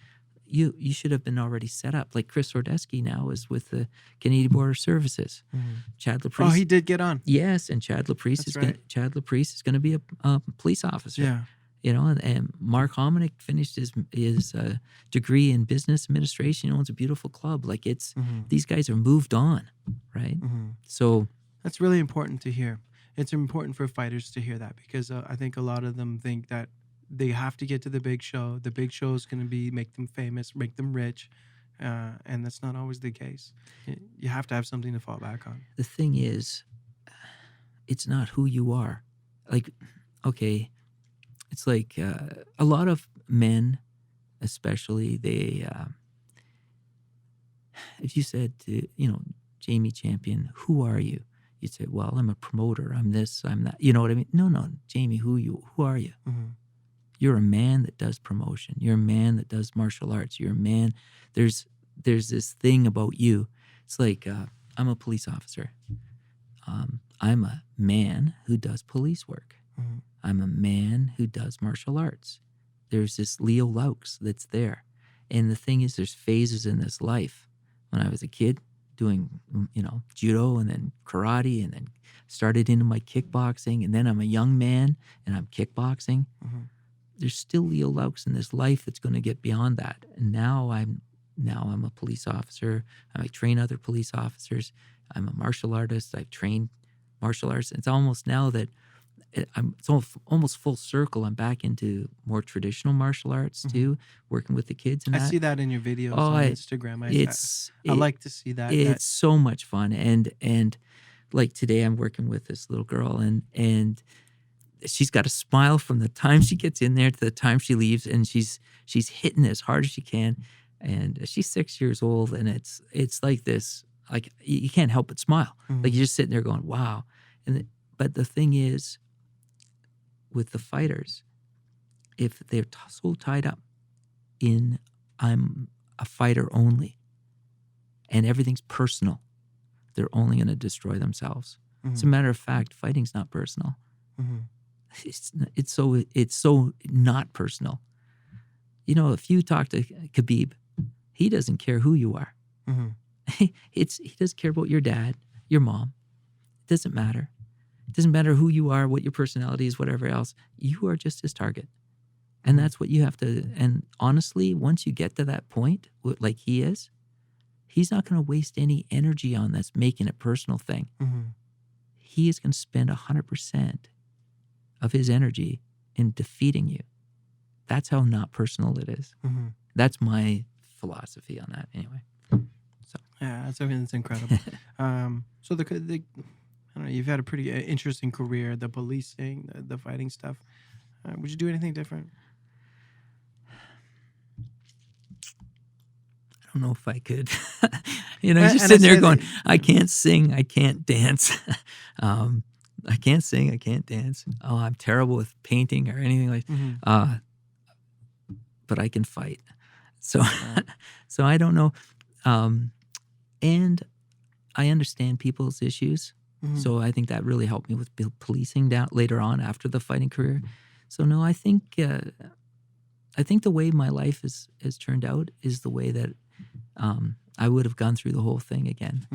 you should have been already set up. Like Chris Ordesky now is with the Canadian Border Services. Mhm. Chad Laprice. Oh, he did get on. Yes, and Chad Laprice That's is right. Chad Laprice is going to be a police officer. Yeah. And Mark Hominick finished his degree in business administration. He owns a beautiful club. Like Mhm. these guys are moved on, right? Mhm. So That's really important to hear. It's important for fighters to hear that because I think a lot of them think that they have to get to the big show. The big show is going to make them famous, make them rich, and that's not always the case. You have to have something to fall back on. the thing is, it's not who you are. Like, okay, it's like a lot of men, especially, they, if you said to, Jamie Champion, who are you? You'd say, well, I'm a promoter. I'm this, I'm that. You know what I mean? No, Jamie, who are you? Mhm. You're a man that does promotion. You're a man that does martial arts. You're a man. There's this thing about you. It's like I'm a police officer. I'm a man who does police work. Mhm. I'm a man who does martial arts. There's this Leo Loucks that's there. And the thing is, there's phases in this life. When I was a kid doing, judo and then karate and then started into my kickboxing. And then I'm a young man and I'm kickboxing. Mhm. There's still Leo Loucks in this life that's going to get beyond that. And now I'm a police officer. I train other police officers. I'm a martial artist. I've trained martial arts. It's almost now that it's almost full circle. I'm back into more traditional martial arts too, working with the kids and I that. see that in your videos Oh, on Instagram. I it, like to see that. it's so much fun. And like today I'm working with this little girl and she's got a smile from the time she gets in there to the time she leaves, and she's hitting as hard as she can. And she's 6 years old, and it's like this, like you can't help but smile. Like you're just sitting there going, wow. But the thing is, with the fighters, if they're so tied up in I'm a fighter only and everything's personal, they're only going to destroy themselves. As a matter of fact, fighting's not personal. It's so not personal. You know, if you talk to Khabib, he doesn't care who you are. He doesn't care about your dad, your mom. It doesn't matter. It doesn't matter who you are, what your personality is, whatever else. You are just his target. And that's what you have to, and honestly, once you get to that point, like he is, he's not going to waste any energy on this, making it a personal thing. He is going to spend 100% of his energy in defeating you. That's how not personal it is. That's my philosophy on that anyway. So yeah, that's incredible. So the I don't know, you've had a pretty interesting career, the policing, the fighting stuff. Would you do anything different? I don't know if I could. You're just sitting there going, I can't sing, I can't dance. I can't sing, I can't dance. Oh, I'm terrible with painting or anything like but I can fight. So so I don't know. And I understand people's issues. So I think that really helped me with policing down later on after the fighting career. So no, I think the way my life has turned out is the way that I would have gone through the whole thing again.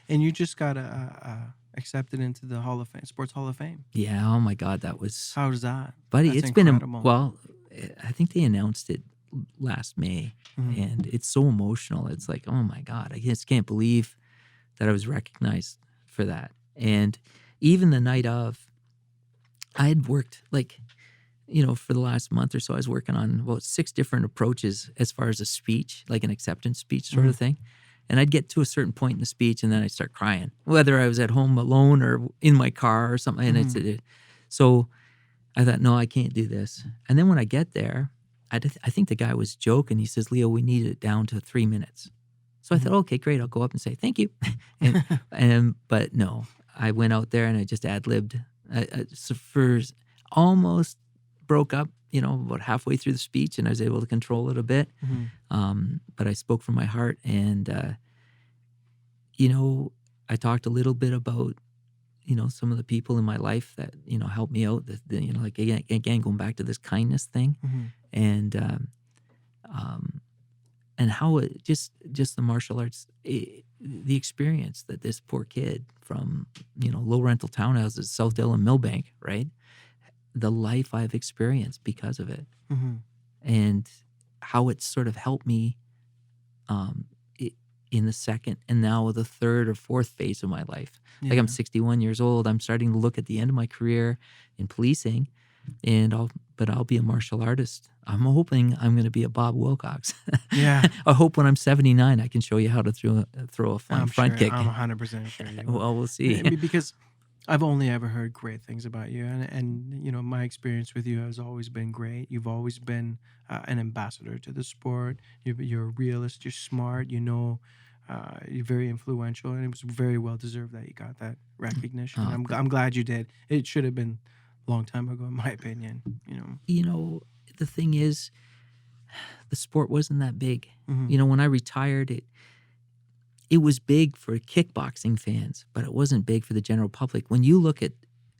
And you just got accepted into the Hall of Fame, Sports Hall of Fame. Yeah. Oh my God, that was. How's that, buddy? That's it's incredible. been well. I think they announced it last May, and it's so emotional. It's like, oh my God, I just can't believe that I was recognized for that. And even the night of, I had worked for the last month or so, I was working on about 6 different approaches as far as a speech, like an acceptance speech sort of thing. And I'd get to a certain point in the speech and then I'd start crying, whether I was at home alone or in my car or something. And so I thought, no, I can't do this. And then when I get there, I think the guy was joking. He says, Leo, we need it down to 3 minutes. So I thought, okay, great. I'll go up and say, thank you. But no, I went out there and I just ad-libbed. So for almost broke up, about halfway through the speech, and I was able to control it a bit. But I spoke from my heart, and I talked a little bit about some of the people in my life that helped me out. Like again, going back to this kindness thing, and how it just the martial arts, the experience that this poor kid from low rental townhouses, Southdale and Millbank, right? The life I've experienced because of it, and how it's sort of helped me in the second and now the third or fourth phase of my life. Like I'm 61 years old. I'm starting to look at the end of my career in policing, and I'll be a martial artist. I'm hoping I'm going to be a Bob Wilcox. Yeah. I hope when I'm 79 I can show you how to throw a front kick. I'm 100% sure you will. Well, we'll see. Because I've only ever heard great things about you, and my experience with you has always been great. You've always been an ambassador to the sport. You're a realist. You're smart. You're very influential, and it was very well deserved that you got that recognition. I'm glad you did. It should have been a long time ago, in my opinion. The thing is, the sport wasn't that big. When I retired, it was big for kickboxing fans, but it wasn't big for the general public. When you look at,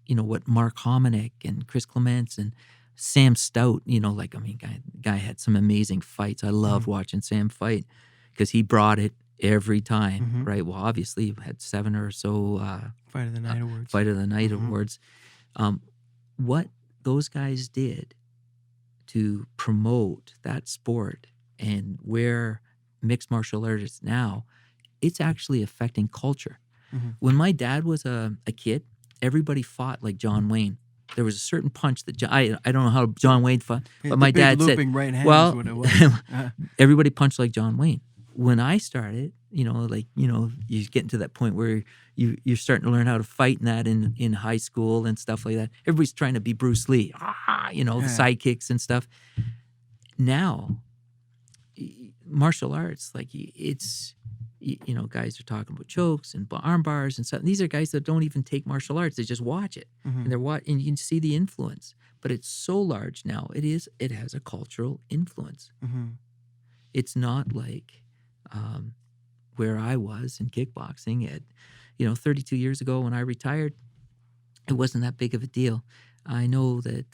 what Mark Hominick and Chris Clements and Sam Stout, guy had some amazing fights. I loved watching Sam fight because he brought it every time, right? Well, obviously, he had 7 or so Fight of the Night awards. Fight of the Night awards. What those guys did to promote that sport and where mixed martial arts is now, it's actually affecting culture. When my dad was a kid, everybody fought like John Wayne. there was a certain punch that I don't know how John Wayne fought, but The my big dad said, looping right hand is well, what it was. everybody punched like John Wayne. When I started, you get into that point where you're starting to learn how to fight in that in high school and stuff like that. Everybody's trying to be Bruce Lee, the sidekicks and stuff. Now, martial arts, like it's, guys are talking about chokes and arm bars and stuff. These are guys that don't even take martial arts; they just watch it, and and you can see the influence. But it's so large now; it has a cultural influence. It's not like where I was in kickboxing at, 32 years ago when I retired. It wasn't that big of a deal. I know that.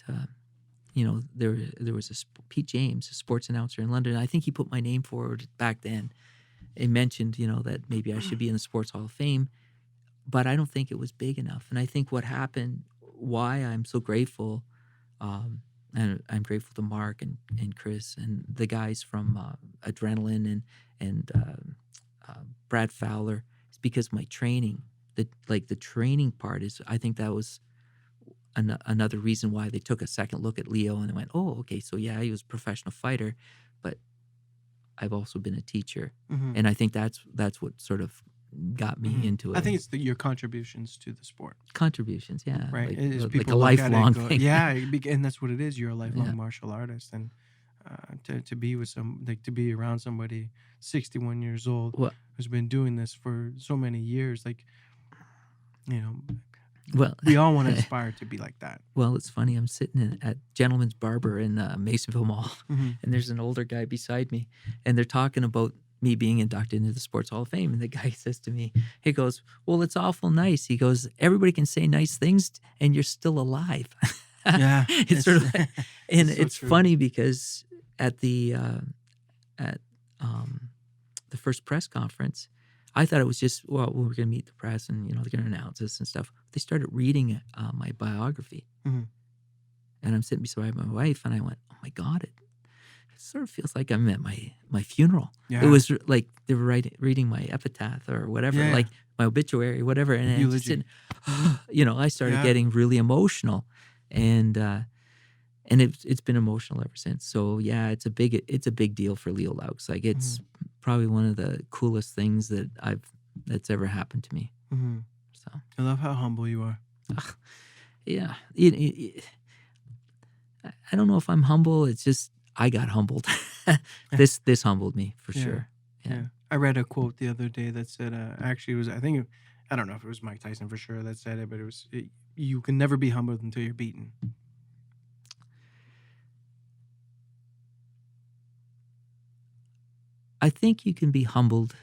There was Pete James, a sports announcer in London. I think he put my name forward back then and mentioned, that maybe I should be in the Sports Hall of Fame, but I don't think it was big enough. And I think what happened, why I'm so grateful, and I'm grateful to Mark and Chris and the guys from Adrenaline and Brad Fowler, is because my training, the training part is, I think that was another reason why they took a second look at Leo and they went, oh, okay, so yeah, he was a professional fighter, but I've also been a teacher. And I think that's what sort of got me into it. I think it's your contributions to the sport. Contributions, yeah. Right. Like a lifelong thing. Yeah, and that's what it is. You're a lifelong martial artist. And to be with to be around somebody 61 years old who's been doing this for so many years, well, we all want to aspire to be like that. Well, it's funny. I'm sitting at Gentleman's Barber in Masonville Mall, and there's an older guy beside me, and they're talking about me being inducted into the Sports Hall of Fame. And the guy says to me, he goes, well, it's awful nice. He goes, everybody can say nice things, and you're still alive. Yeah. It's sort of, and it's true. funny because at the first press conference, I thought it was just, we're going to meet the press and, they're going to announce this and stuff. They started reading my biography. And I'm sitting beside my wife and I went, oh my God, it sort of feels like I'm at my funeral. Yeah. It was like they were reading my epitaph or whatever, like my obituary, whatever. And I'm just sitting, I started getting really emotional. And it's been emotional ever since. So yeah, it's a big deal for Leo Loucks. Like it's probably one of the coolest things that's ever happened to me. So I love how humble you are. Yeah, I don't know if I'm humble. It's just I got humbled. This humbled me for sure. Yeah. I read a quote the other day that said, actually, it was I don't know if it was Mike Tyson for sure that said it, but you can never be humbled until you're beaten. I think you can be humbled,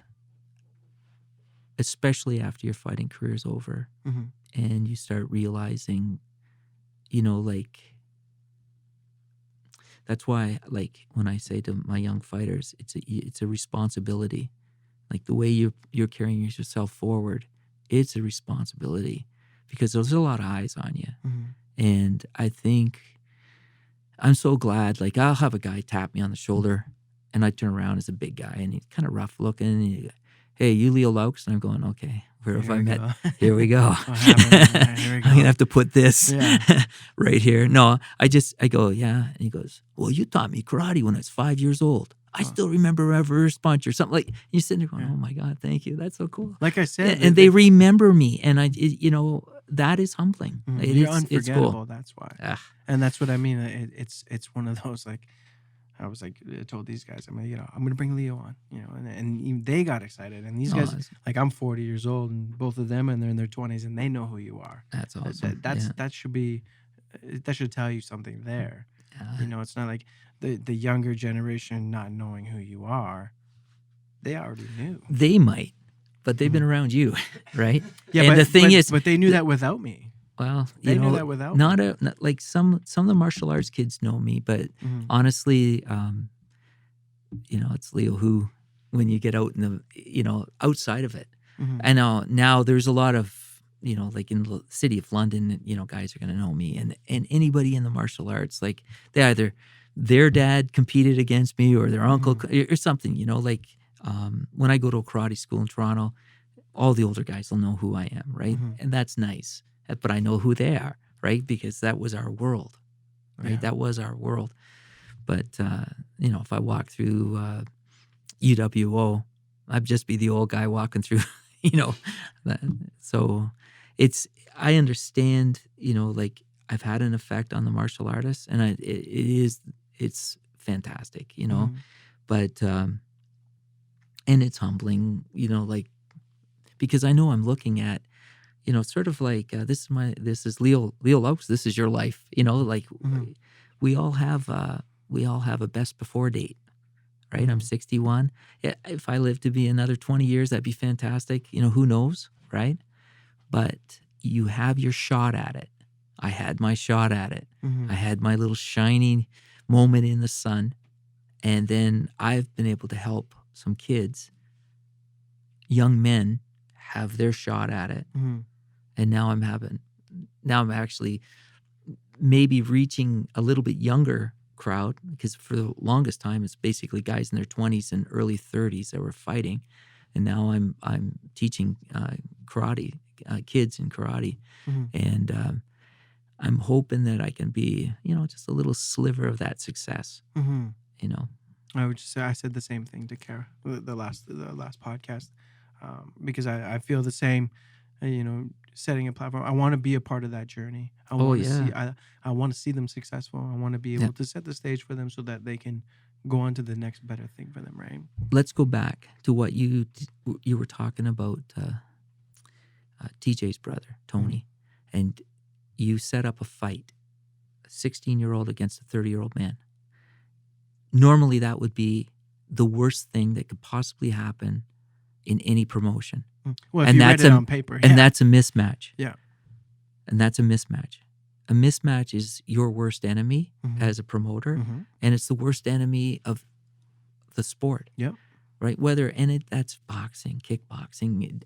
especially after your fighting career is over and you start realizing, that's why, when I say to my young fighters, it's a responsibility. Like the way you're carrying yourself forward, it's a responsibility because there's a lot of eyes on you. And I think I'm so glad, I'll have a guy tap me on the shoulder and I turn around as a big guy and he's kind of rough looking. And he, hey, you Leo Loucks? And I'm going, okay, where have I met? Here we go. I'm going to have to put this right here. No, I go, yeah. And he goes, well, you taught me karate when I was 5 years old. I still remember a reverse punch or something. Like you're sitting there going, oh my God, thank you. That's so cool. Like I said. And they remember me. And that is humbling. You're unforgettable. It's cool. That's why. And that's what I mean. It's one of those I was I told these guys, I'm going to bring Leo on, and even they got excited. And these guys, I'm 40 years old, and both of them, and they're in their 20s, and they know who you are. That's awesome. That should tell you something there. It's not like the younger generation not knowing who you are. They already knew. They might, but they've been around you, right? Yeah, and but the thing is, but they knew that without me. Well, they knew that without not like some of the martial arts kids know me, but honestly, it's Leo who, when you get out in the, outside of it, I know now there's a lot of, like in the city of London, guys are going to know me, and anybody in the martial arts, like they either their dad competed against me or their uncle or something, when I go to a karate school in Toronto, all the older guys will know who I am, right? And that's nice. But I know who they are, right? Because that was our world, right? Yeah. That was our world. But, if I walk through UWO, I'd just be the old guy walking through, that. So I understand, like I've had an effect on the martial artists, and it's fantastic, Mhm. but, and it's humbling, like, because I know I'm looking at, sort of like, this is Leo Loucks, this is your life, like Mhm. we all have, a best before date, right? I'm Mhm. 61. Yeah, if I live to be another 20 years, that'd be fantastic. Who knows, right? But you have your shot at it. I had my shot at it. I Mhm. had my little shining moment in the sun. And then I've been able to help some kids, young men, have their shot at it. Mhm. And now I'm actually maybe reaching a little bit younger crowd, because for the longest time it's basically guys in their 20s and early 30s that were fighting, and now I'm teaching karate, kids in karate, Mhm. and I'm hoping that I can be just a little sliver of that success. Mhm. You know, I would just say I said the same thing to Kara the last podcast, because I feel the same. Setting a platform. I want to be a part of that journey. oh yeah, I want to see them successful. I want to be yeah. able to set the stage for them so that they can go on to the next better thing for them. Right. Let's go back to what you were talking about, TJ's brother Mhm. Tony, and you set up a fight, a 16-year-old against a 30-year-old man. Normally, that would be the worst thing that could possibly happen in any promotion, Well, if and you read that's it a on paper, and yeah, that's a mismatch, yeah. and that's a mismatch. A mismatch is your worst enemy Mhm. as a promoter, Mhm. and it's the worst enemy of the sport, Yep. right? That's boxing, kickboxing,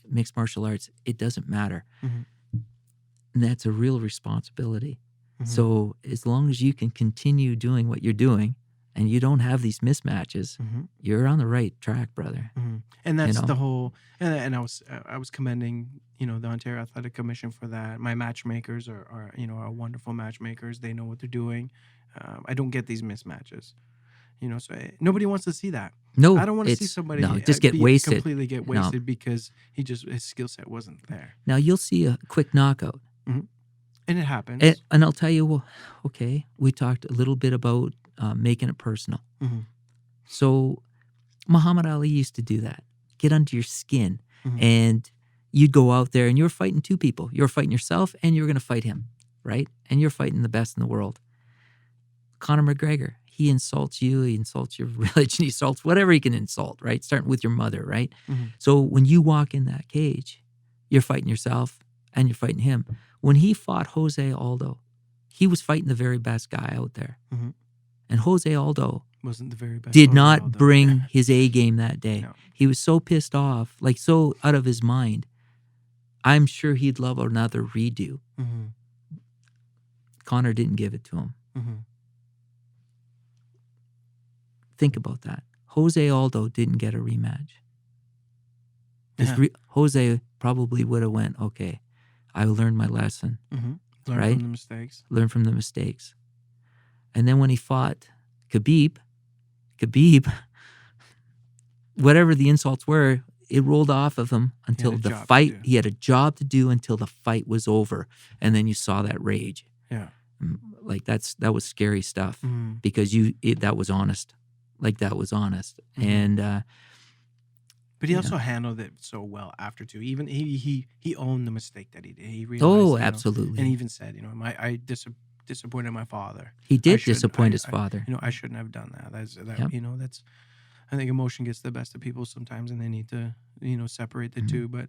mixed martial arts. It doesn't matter, Mhm. and that's a real responsibility. Mhm. So as long as you can continue doing what you're doing, and you don't have these mismatches, Mhm. you're on the right track, brother. And You that's know? the whole. And I was commending the Ontario Athletic Commission for that. My matchmakers are wonderful matchmakers. They know what they're doing. I don't get these mismatches. So nobody wants to see that. I No, don't want to see no, somebody just get be wasted. completely get No. wasted because his skill set wasn't there. Now you'll see a quick knockout. Mhm. And it And, happens. and I'll tell you, well, okay, we talked a little bit about making it personal. Mhm. So Muhammad Ali used to do that. Get under your skin. Mhm. And you'd go out there and you're fighting two people. You're fighting yourself and you're going to fight him, right? And you're fighting the best in the world. Conor McGregor, he insults you, he insults your religion, he insults whatever he can insult, right? Starting with your mother, right? Mhm. So when you walk in that cage, you're fighting yourself and you're fighting him. When he fought Jose Aldo, he was fighting the very best guy out there. Mhm. And Jose Aldo Wasn't the very best did Jose not Aldo. bring his A game that day. No. He was so pissed off, like so out of his mind. I'm sure he'd love another redo. Mhm. Connor didn't give it to him. Mhm. Think about that. Jose Aldo didn't get a rematch. Yeah. Jose probably would have went, okay, I learned my lesson, Mhm. Learn right? from the mistakes. Learn from the mistakes. And then when he fought Khabib, whatever the insults were, it rolled off of him He had until a the job to fight. do. He had a job to do until the fight was over. And then you saw that rage. Yeah. Like that was scary stuff, Mhm. because that was honest. Like that was honest. Mhm. And But he yeah. also handled it so well after too. Even he owned the mistake that he did. He realized, Oh, and absolutely. even said, disappointed my father. He I did should, disappoint his father. I shouldn't have done that. Yep. That's. I think emotion gets the best of people sometimes, and they need to, separate the Mhm. two. But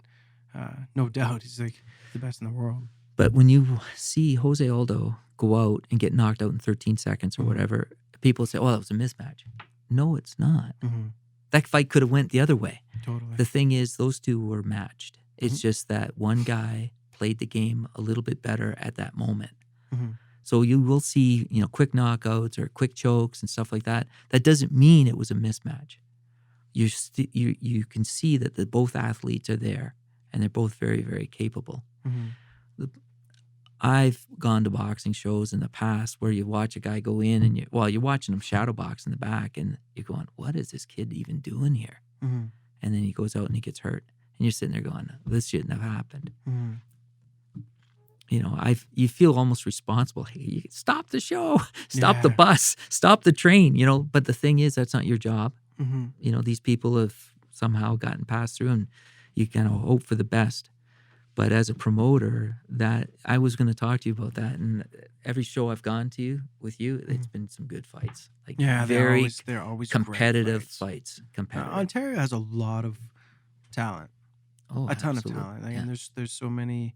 no doubt, he's like the best in the world. But when you see Jose Aldo go out and get knocked out in 13 seconds or Mhm. whatever, people say, "Oh, that was a mismatch." No, it's not. Mm-hmm. That fight could have went the other way. Totally. The thing is, those two were matched. It's Mhm. just that one guy played the game a little bit better at that moment. Mhm. So you will see, quick knockouts or quick chokes and stuff like that. That doesn't mean it was a mismatch. You can see that both athletes are there and they're both very, very capable. Mhm. I've gone to boxing shows in the past where you watch a guy go in and you're watching him shadow box in the back and you're going, what is this kid even doing here? Mm-hmm. And then he goes out and he gets hurt. And you're sitting there going, this shouldn't have happened. Mm-hmm. You know, you feel almost responsible. Hey, stop the show, stop the bus, stop the train, you know. But the thing is, that's not your job. Mm-hmm. You know, these people have somehow gotten passed through and you kind of hope for the best. But as a promoter, that I was going to talk to you about that. And every show I've gone to with you, it's been some good fights. Like they're always competitive great fights. Competitive. Ontario has a lot of talent. Oh, a ton absolutely. of talent. And there's so many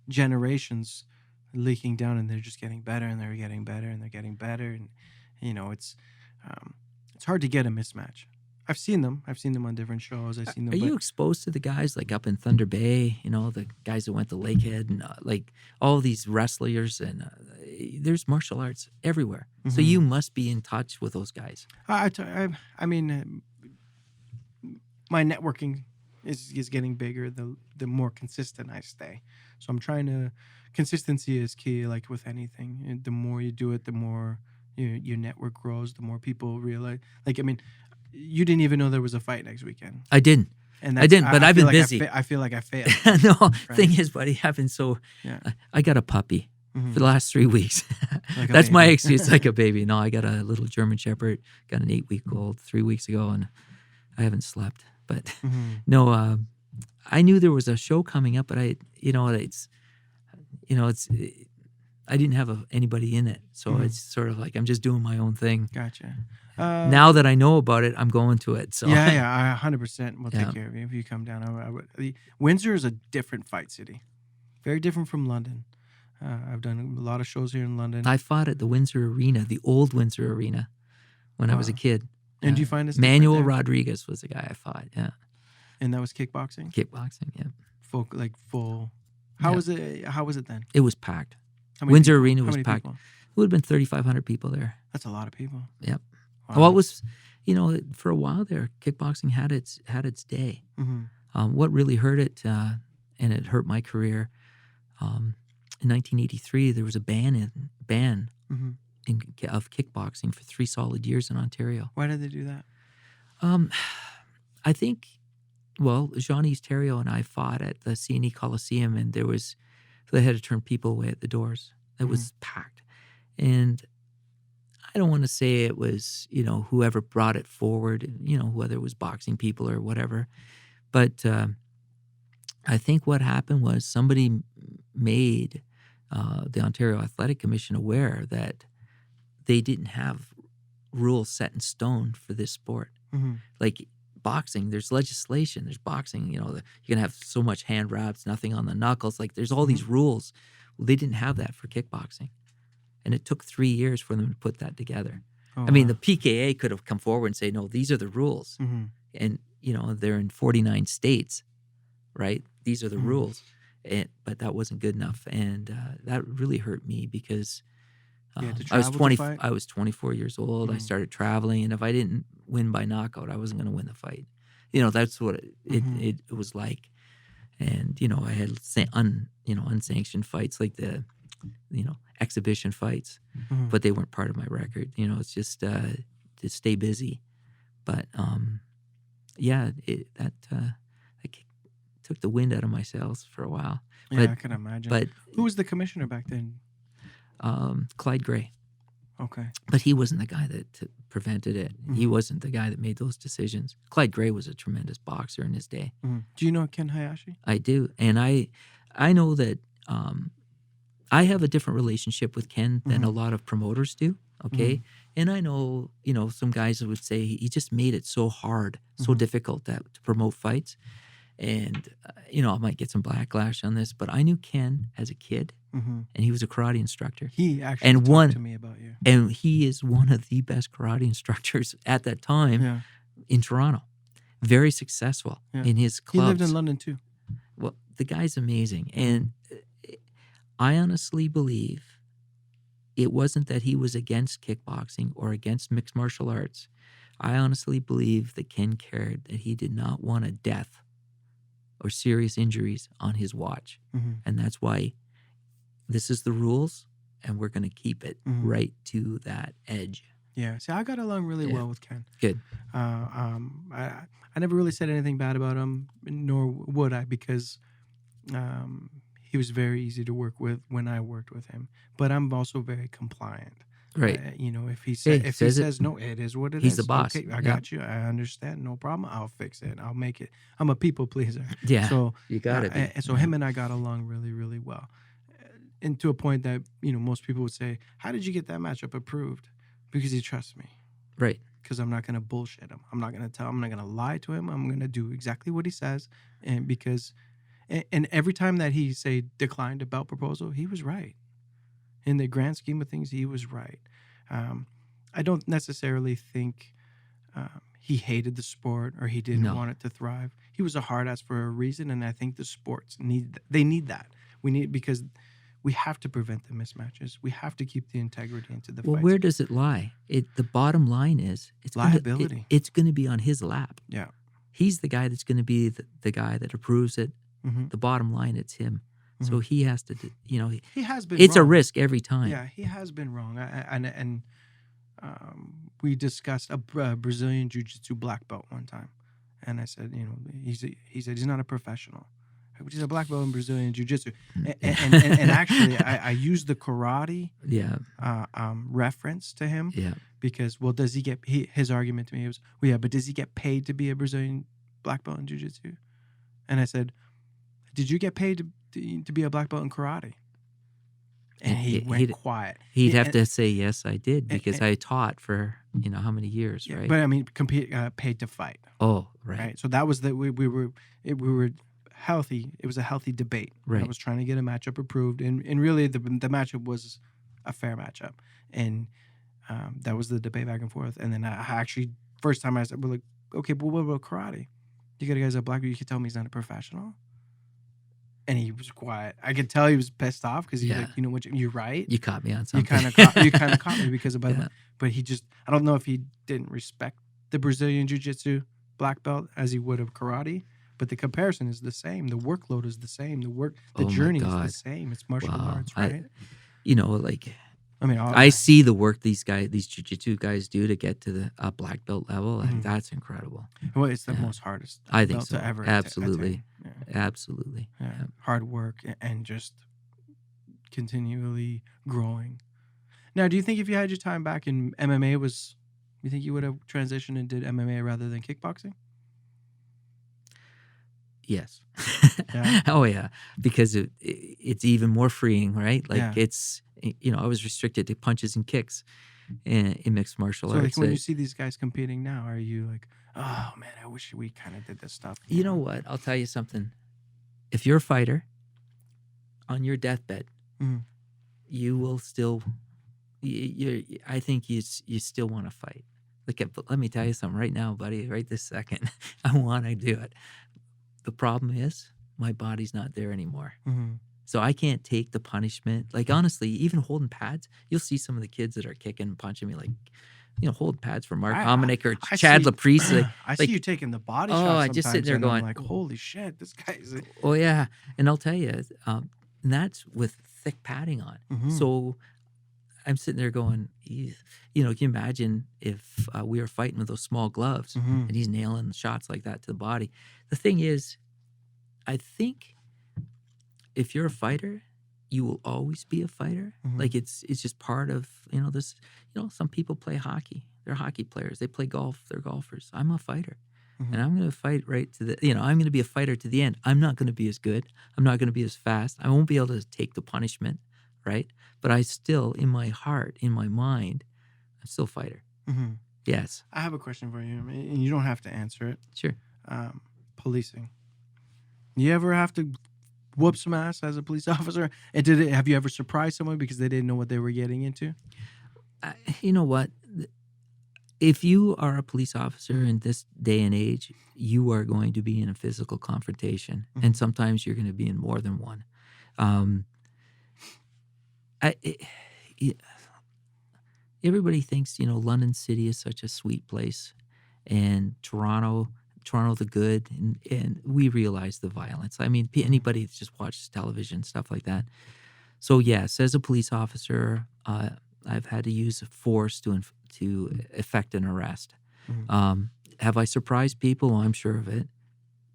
generations leaking down, and they're just getting better, and they're getting better, and they're getting better, and you know it's hard to get a mismatch. I've seen them on different shows. I've seen them. Are you exposed to the guys like up in Thunder Bay? You know, the guys that went to Lakehead and like all these wrestlers, and there's martial arts everywhere. Mm-hmm. So you must be in touch with those guys. I mean, my networking is getting bigger the more consistent I stay. So I'm trying to consistency is key, like with anything. And the more you do it, the more your network grows, the more people realize. Like, I mean, you didn't even know there was a fight next weekend. I didn't. And I didn't, but I've been busy. I feel like I failed. No, right? Thing is, buddy, I've been so. Yeah. I got a puppy Mm-hmm. for the last 3 weeks. Like That's my excuse, like a baby. No, I got a little German Shepherd, got an 8-week-old 3 weeks ago, and I haven't slept. But Mm-hmm. no, I knew there was a show coming up, but I didn't have anybody in it, so Mm-hmm. it's sort of like I'm just doing my own thing. Gotcha. Now that I know about it, I'm going to it. So I 100% will take care of you if you come down. I would. Windsor is a different fight city, very different from London. I've done a lot of shows here in London. I fought at the Windsor Arena, the old Windsor Arena, when I was a kid. And do you find this Manuel Rodriguez was the guy I fought? Yeah, and that was kickboxing. Kickboxing. Yeah, Full. How was it? How was it then? It was packed. How many Windsor people? Arena How was many packed. people? It would have been 3,500 people there. That's a lot of people. Yep. Wow. Well, it was, for a while there, kickboxing had its day. Mm-hmm. What really hurt it, and it hurt my career. In 1983, there was a ban Mm-hmm. of kickboxing for 3 solid years in Ontario. Why did they do that? I think, Jean-Yves Thériault and I fought at the CNE Coliseum, and they had to turn people away at the doors. It was packed. And I don't want to say it was, whoever brought it forward, whether it was boxing people or whatever. But I think what happened was somebody made the Ontario Athletic Commission aware that they didn't have rules set in stone for this sport. Mm-hmm. Like boxing, there's legislation. There's boxing, you're going to have so much hand wraps, nothing on the knuckles. Like there's all these rules. Well, they didn't have that for kickboxing. And it took 3 years for them to put that together. Oh, I mean, the PKA could have come forward and say, no, these are the rules. Mm-hmm. And, they're in 49 states, right? These are the rules. But that wasn't good enough. And that really hurt me because I was 24 years old. I started traveling. And if I didn't win by knockout, I wasn't going to win the fight. That's what it was like. And, I had unsanctioned fights like the, exhibition fights, but they weren't part of my record. It's just to stay busy. But that took the wind out of my sails for a while. Yeah, I can imagine. But who was the commissioner back then? Clyde Gray. Okay. But he wasn't the guy that prevented it. He wasn't the guy that made those decisions. Clyde Gray was a tremendous boxer in his day. Do you know Ken Hayashi? I do. And I know that I have a different relationship with Ken than a lot of promoters do, okay? And I know, some guys would say he just made it so hard, so difficult to promote fights. And, I might get some backlash on this, but I knew Ken as a kid, and he was a karate instructor. He actually talked to me about you. And he is one of the best karate instructors at that time in Toronto. Very successful in his clubs. He lived in London too. Well, the guy's amazing. And I honestly believe it wasn't that he was against kickboxing or against mixed martial arts. I honestly believe that Ken cared that he did not want a death or serious injuries on his watch. And that's why this is the rules, and we're going to keep it right to that edge. Yeah. See, I got along really well with Ken. Good. I never really said anything bad about him, nor would I, because he was very easy to work with when I worked with him. But I'm also very compliant. Right. If he says no, it is what it is. He's the boss. Okay, I got you. I understand. No problem. I'll fix it. I'll make it. I'm a people pleaser. Yeah. So you got it. And so him and I got along really, really well, and to a point that most people would say, "How did you get that matchup approved?" Because he trusts me. Right. Because I'm not going to bullshit him. I'm not going to lie to him. I'm going to do exactly what he says. And every time that he declined a belt proposal, he was right. In the grand scheme of things, he was right. I don't necessarily think he hated the sport or he didn't want it to thrive. He was a hard ass for a reason, and I think the sports need that. Because we have to prevent the mismatches. We have to keep the integrity into the fights. Well, where does it lie? The bottom line is it's liability. It's going to be on his lap. Yeah. He's the guy that's going to be the guy that approves it. The bottom line, it's him. So he has to, he has been. It's wrong. a risk every time. Yeah, he has been wrong. And we discussed a Brazilian jiu-jitsu black belt one time, and I said, he said he's not a professional. He's a black belt in Brazilian jiu-jitsu, and actually, I used the karate reference to him. Yeah. Because does he get his argument to me was, but does he get paid to be a Brazilian black belt in jiu-jitsu? And I said, did you get paid to be a black belt in karate? And he went quiet. He'd have to say, yes, I did, because I taught for how many years, right? But I mean, paid to fight. Oh, right. So that was we were healthy. It was a healthy debate. Right. I was trying to get a matchup approved, and really the matchup was a fair matchup, and that was the debate back and forth. And then I actually first time I said, "We're like, okay, but what about karate? You got a guy's a black belt. You can tell me he's not a professional." And he was quiet. I could tell he was pissed off because he's like, you know what? You're right. You caught me on something. You kind of caught me because of that. But he just, I don't know if he didn't respect the Brazilian jiu-jitsu black belt as he would of karate. But the comparison is the same. The workload is the same. The journey is the same. It's martial arts, right? I see the work these jiu-jitsu guys do to get to the black belt level. And that's incredible. Well, it's the most hardest. I think so. To ever Absolutely. Yeah. Absolutely. Yeah. Hard work and just continually growing. Now, do you think if you had your time back in MMA, you think you would have transitioned and did MMA rather than kickboxing? Yes. Yeah. Oh yeah, because it's even more freeing, right? It's I was restricted to punches and kicks in mixed martial arts. So when you see these guys competing now, are you like, oh man, I wish we kind of did this stuff? You know what? I'll tell you something. If you're a fighter on your deathbed, you will still. I think you still want to fight. Let me tell you something right now, buddy. Right this second, I want to do it. The problem is my body's not there anymore. So I can't take the punishment. Honestly, even holding pads, you'll see some of the kids that are kicking and punching me holding pads for Mark Hominick or Chad Laprice. I see you taking the body shots I just sitting there going, I'm like, holy shit, this guy's... Oh, yeah. And I'll tell you, and that's with thick padding on. So I'm sitting there going, can you imagine if we were fighting with those small gloves and he's nailing shots like that to the body? The thing is, I think if you're a fighter, you will always be a fighter. It's just part of, this, some people play hockey. They're hockey players. They play golf. They're golfers. I'm a fighter. And I'm going to fight right to the, I'm going to be a fighter to the end. I'm not going to be as good. I'm not going to be as fast. I won't be able to take the punishment, right? But I still, in my heart, in my mind, I'm still a fighter. Yes. I have a question for you, and you don't have to answer it. Sure. Policing. You ever have to whoop some ass as a police officer? And have you ever surprised someone because they didn't know what they were getting into? You know what? If you are a police officer in this day and age, you are going to be in a physical confrontation. And sometimes you're going to be in more than one. Everybody thinks, London City is such a sweet place, and Toronto the good, and we realize the violence. I mean, anybody that just watches television, stuff like that. So yes, as a police officer, I've had to use force to effect an arrest. Mhm. Have I surprised people? I'm sure of it.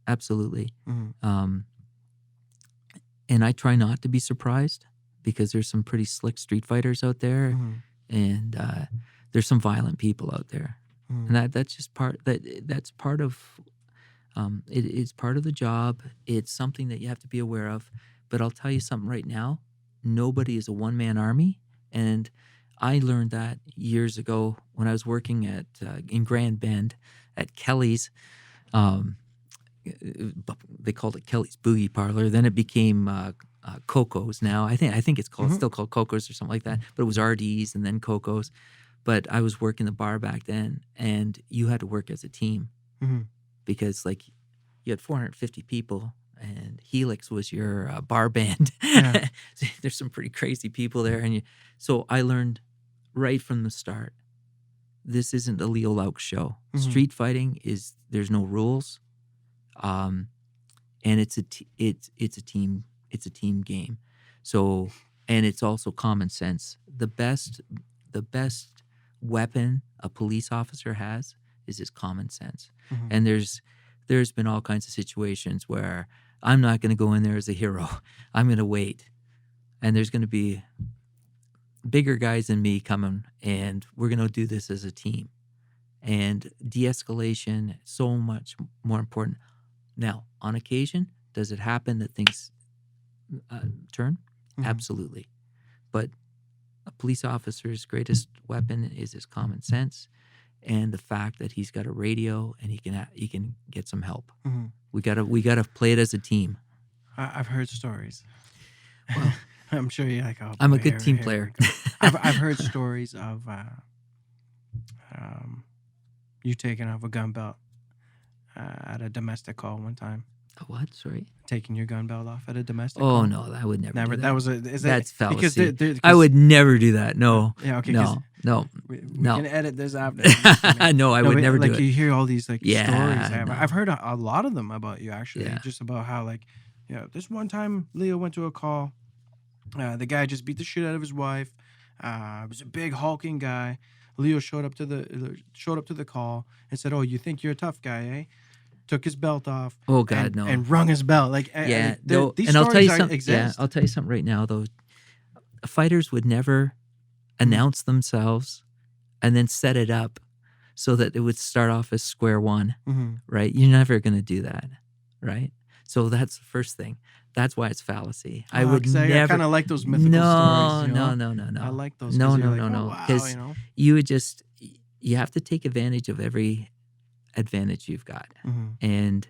Absolutely. Mhm. And I try not to be surprised because there's some pretty slick street fighters out there, Mhm. and there's some violent people out there, Mhm. and that's just that's part of it is part of the job. It's something that you have to be aware of. But I'll tell you something right now: nobody is a one-man army, and I learned that years ago when I was working at in Grand Bend at Kelly's. Um, they called it Kelly's Boogie Parlor. Then it became Coco's. Now I think it's called Mhm. still called Coco's or something like that. But it was RD's and then Coco's. But I was working the bar back then, and you had to work as a team Mhm. because like you had 450 people, and Helix was your bar band. Yeah. There's some pretty crazy people there, and so I learned right from the start. This isn't a Leo Loucks show. Mhm. Street fighting there's no rules. Um, and it's a team game. So, and it's also common sense. The best weapon a police officer has is his common sense. Mhm. And there's been all kinds of situations where I'm not going to go in there as a hero. I'm going to wait, and there's going to be bigger guys than me coming, and we're going to do this as a team. And de-escalation so much more important. Now, on occasion, does it happen that things turn? Mhm. Absolutely. But a police officer's greatest weapon is his common sense and the fact that he's got a radio and he can get some help. Mhm. We gotta play it as a team. I've heard stories. Well, I'm sure you're like, oh I'm boy, a good team here we player. go. I've heard stories of um, you taking off a gun belt at a domestic call one time. A what? Sorry. Taking your gun belt off at a domestic Oh call. no, I would never. Never. Do That that. was is That's it because fallacy. they're, I would never do that. No. yeah, okay. No. We No. can edit this after. I'm just kidding. No, I No, would but, never like do it. you hear all these like Yeah, stories. no. I've heard a lot of them about you actually. Yeah. Just about how like, this one time Leo went to a call. The guy just beat the shit out of his wife. It was a big hulking guy. Leo showed up to the call and said, "Oh, you think you're a tough guy, eh?" Took his belt off. Oh God, no. And rung his belt. Like Yeah, no, these and I'll tell you stories something. exist. Yeah, I'll tell you something right now. Though, fighters would never Mm-hmm. announce themselves and then set it up so that it would start off as square one. Mm-hmm. Right? You're never going to do that, right? So that's the first thing. That's why it's fallacy. I would 'Cause never. I kind of like those mythical stories. You know? No. I like those. No. Wow, Because you would you have to take advantage of every advantage you've got, Mm-hmm. and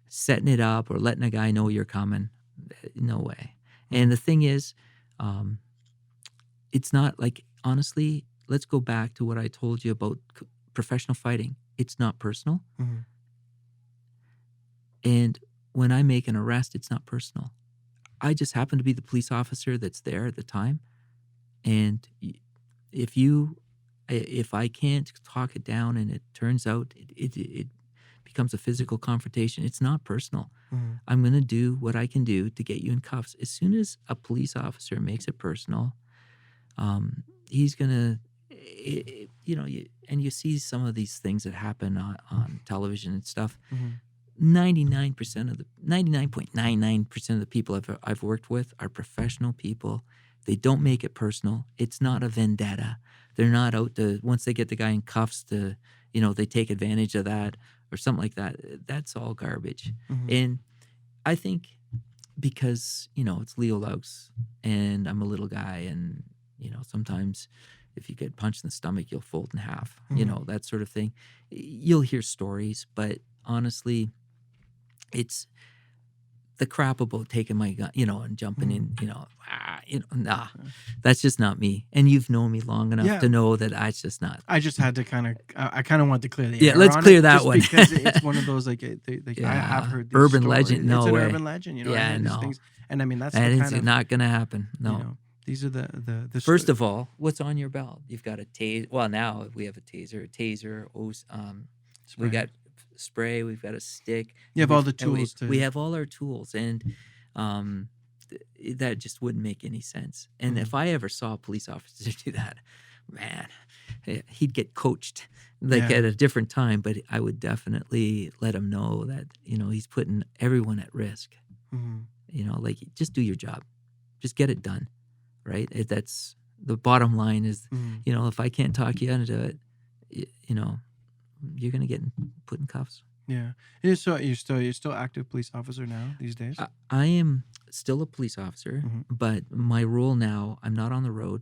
setting it up or letting a guy know you're coming, no way. Mm-hmm. And the thing is, it's not like, honestly, let's go back to what I told you about professional fighting. It's not personal. Mm-hmm. And when I make an arrest, it's not personal. I just happen to be the police officer that's there at the time. And if I can't talk it down and it turns out it becomes a physical confrontation, it's not personal. Mm-hmm. I'm going to do what I can do to get you in cuffs. As soon as a police officer makes it personal, he's going to, and you see some of these things that happen on television and stuff. Mm-hmm. 99.99% of the people I've worked with are professional people. They don't make it personal. It's not a vendetta. They're not out to, once they get the guy in cuffs, to, they take advantage of that or something like that. That's all garbage. Mm-hmm. And I think because, it's Leo Loucks and I'm a little guy, and, sometimes if you get punched in the stomach, you'll fold in half, Mm-hmm. that sort of thing. You'll hear stories, but honestly, it's the crap about taking my gun, and jumping in, nah, that's just not me. And you've known me long enough to know that that's just not. I just had to I kind of want to clear the air. Let's on clear it, that just one. because it's one of those I have heard these urban stories. legend. No it's way. An urban legend, I Yeah, heard these no. things, and I mean that's And the it's kind of, not going to happen. No. These are the First of all, what's on your belt? You've got a taser. Well, now we have a taser. We got spray. We've got a stick. You have all the tools. We have all our tools, and that just wouldn't make any sense. And if I ever saw a police officer do that, man, he'd get coached like Yeah. at a different time. But I would definitely let him know that, he's putting everyone at risk. Mhm. Like, just do your job, just get it done, right? That's the bottom line is, Mhm. if I can't talk you into it, you're gonna get put in cuffs. Yeah. So you're still active police officer now these days? I am still a police officer, Mhm. but my role now, I'm not on the road.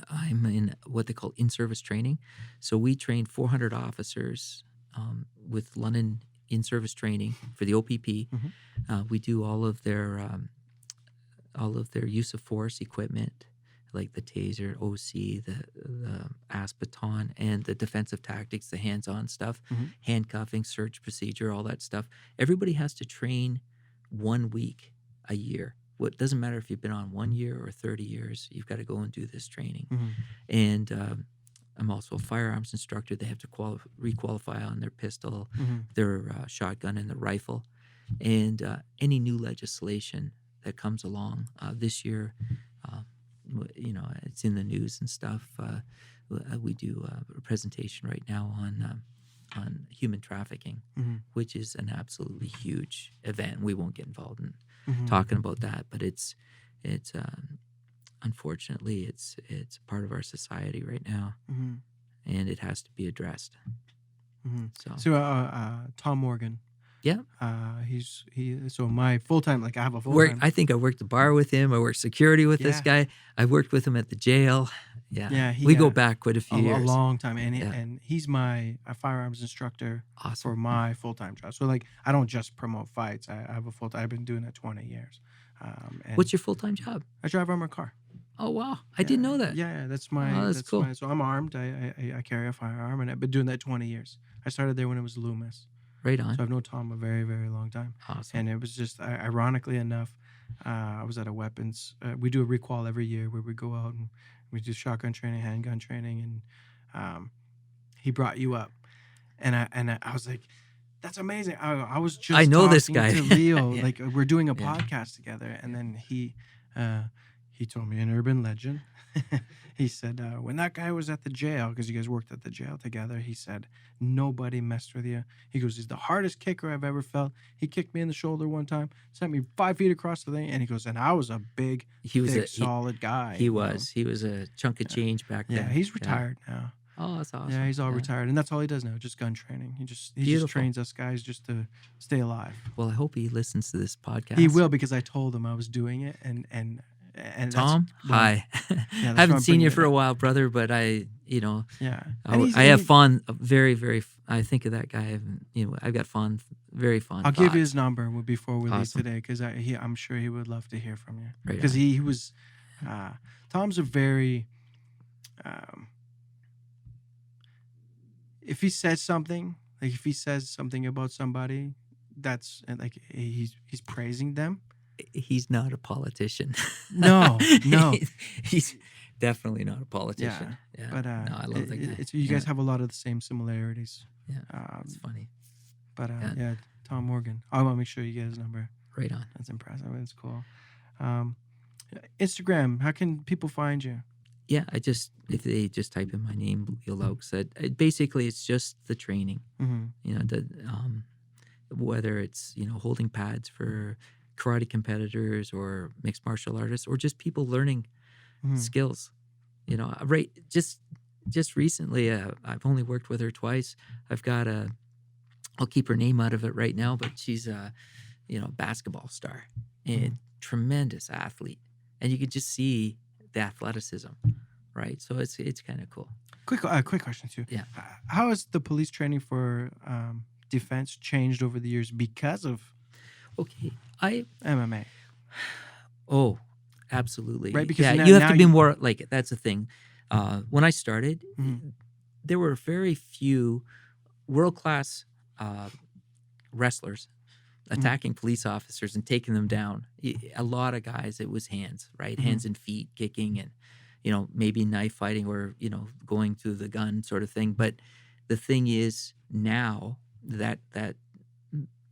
I'm in what they call in-service training. So we train 400 officers with London in-service training for the OPP. Mhm. We do all of their use of force equipment, like the taser, OC, the AS baton, and the defensive tactics, the hands-on stuff, Mhm. handcuffing, search procedure, all that stuff. Everybody has to train 1 week a year. It doesn't matter if you've been on 1 year or 30 years, you've got to go and do this training. Mhm. And I'm also a firearms instructor. They have to requalify on their pistol, Mhm. their shotgun, and their rifle. And any new legislation that comes along this year, it's in the news and stuff. We do a presentation right now on human trafficking, Mhm. which is an absolutely huge event. We won't get involved in Mhm. talking about that, but it's unfortunately it's part of our society right now, Mhm. and it has to be addressed. Mhm. So So Tom Morgan. yeah, So my full-time, like I have a full-time. I think I worked the bar with him. I worked security with this Yeah. guy. I worked with him at the jail. Yeah, Yeah, we go back quite a few a years. long time, and Yeah. he's my firearms instructor for Awesome. my full-time job. So like I don't just promote fights. I have a full-time. I've been doing that 20 years. And What's your full-time job? I drive armored car. Oh wow, I didn't know that. Yeah, that's Oh, my that's cool. So I'm armed. I carry a firearm, and I've been doing that 20 years. I started there when it was Loomis. Right on. So I've known Tom a very, very long time. Awesome. And it was just, ironically enough, I was at a weapons. We do a recall every year where we go out and we do shotgun training, handgun training, and he brought you up, and I was like, that's amazing. I was just I know this talking guy. to Leo, Yeah. like we're doing a Yeah. podcast together, and then he told me an urban legend. He said when that guy was at the jail, because you guys worked at the jail together, he said nobody messed with you. He goes, he's the hardest kicker I've ever felt. He kicked me in the shoulder one time, sent me 5 feet across the thing, and he goes, and I was a big, thick, solid guy. He was a chunk of change back then. Yeah, he's retired now. Oh, that's awesome. Yeah, he's all retired, and that's all he does now, just gun training. He just trains us guys just to stay alive. Well, I hope he listens to this podcast. He will, because I told him I was doing it, and Tom, hi. Yeah, I haven't seen you for a while, brother, but I have fond, very, very. I think of that guy. I've got very fond. I'll give you his number before we leave Awesome. today, because I'm sure he would love to hear from you. Right Because on. he was, Tom's a very, if he says something, like if he says something about somebody, that's like he's praising them. He's not a politician. No. He's definitely not a politician. Yeah. But no, I love that guy. You guys have a lot of the same similarities. Yeah, it's funny. But yeah, Tom Morgan. I want to make sure you get his number. Right on. That's impressive. That's cool. Instagram. How can people find you? Yeah, if they just type in my name, Leo Loucks, basically it's just the training. Mm-hmm. Whether it's holding pads for karate competitors or mixed martial artists, or just people learning skills. Right. Just recently, I've only worked with her twice. I've got I'll keep her name out of it right now, but she's a basketball star and tremendous athlete, and you could just see the athleticism, right? So it's kind of cool. Quick question too. Yeah. How has the police training for defense changed over the years because of MMA? Oh, absolutely. Right, because you have to be more like, that's the thing. When I started, there were very few world-class wrestlers attacking police officers and taking them down. A lot of guys, it was hands, right? Hands and feet kicking, and maybe knife fighting, or going through the gun sort of thing. But the thing is, now that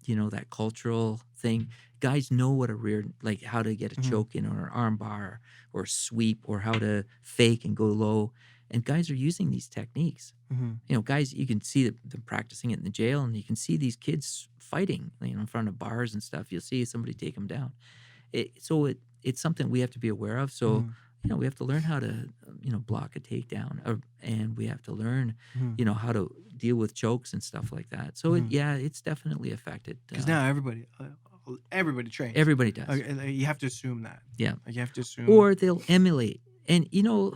that cultural thing. Guys know what a rear, like how to get a Mhm. choke in or an arm bar or sweep or how to fake and go low. And guys are using these techniques. Mhm. Guys, you can see them practicing it in the jail, and you can see these kids fighting, in front of bars and stuff. You'll see somebody take them down. It's something we have to be aware of. So, Mhm. we have to learn how to, block a takedown, and we have to learn, Mhm. how to deal with chokes and stuff like that. So, Mhm. it's definitely affected. Because now everybody trains. Everybody does. You have to assume that. Yeah. Like you have to assume. Or they'll emulate. And, uh,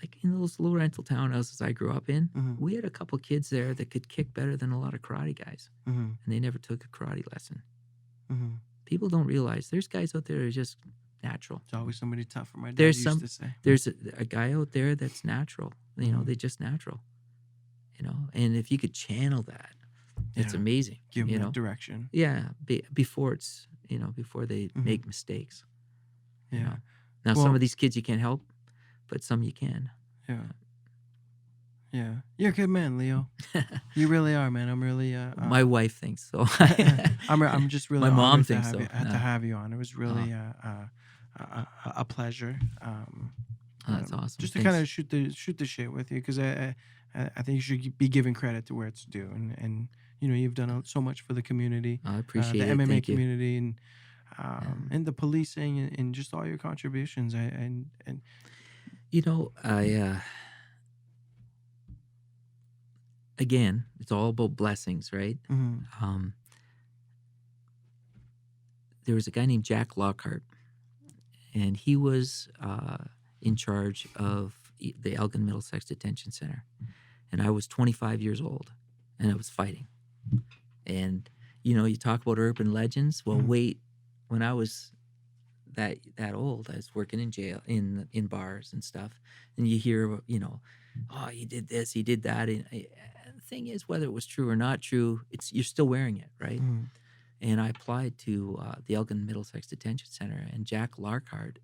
like in those little rental townhouses I grew up in, Mhm. we had a couple kids there that could kick better than a lot of karate guys, Mhm. and they never took a karate lesson. Mhm. People don't realize there's guys out there that are just natural. It's always somebody tougher. My dad There's used to say. there's a guy out there that's natural. Mhm. They're just natural. And if you could channel that, it's Yeah. amazing. Give them that direction. Yeah, before it's before they Mhm. make mistakes. Yeah. Now Well- some of these kids you can't help, but some you can. Yeah. Yeah. You're a good man, Leo. You really are, man. I'm really. My wife thinks so. I'm just really. My mom honored thinks to so. have, to Yeah. have you on. It was really a pleasure. Oh, that's awesome. Just to Thanks. kind of shoot the shit with you, because I think you should be giving credit to where it's due, and you've done so much for the community, I appreciate the it. MMA Thank you. community, and the policing, and just all your contributions. And I again, it's all about blessings, right? mhm. There was a guy named Jack Lockhart, and he was in charge of the Elgin Middlesex Detention Center. And I was 25 years old, and I was fighting. And you talk about urban legends. Well, Mhm. wait, when I was that old, I was working in jail, in bars and stuff, and you hear, oh, he did this, he did that. And the thing is, whether it was true or not true, you're still wearing it, right? Mhm. And I applied to the Elgin Middlesex Detention Center, and Jack Lockhart,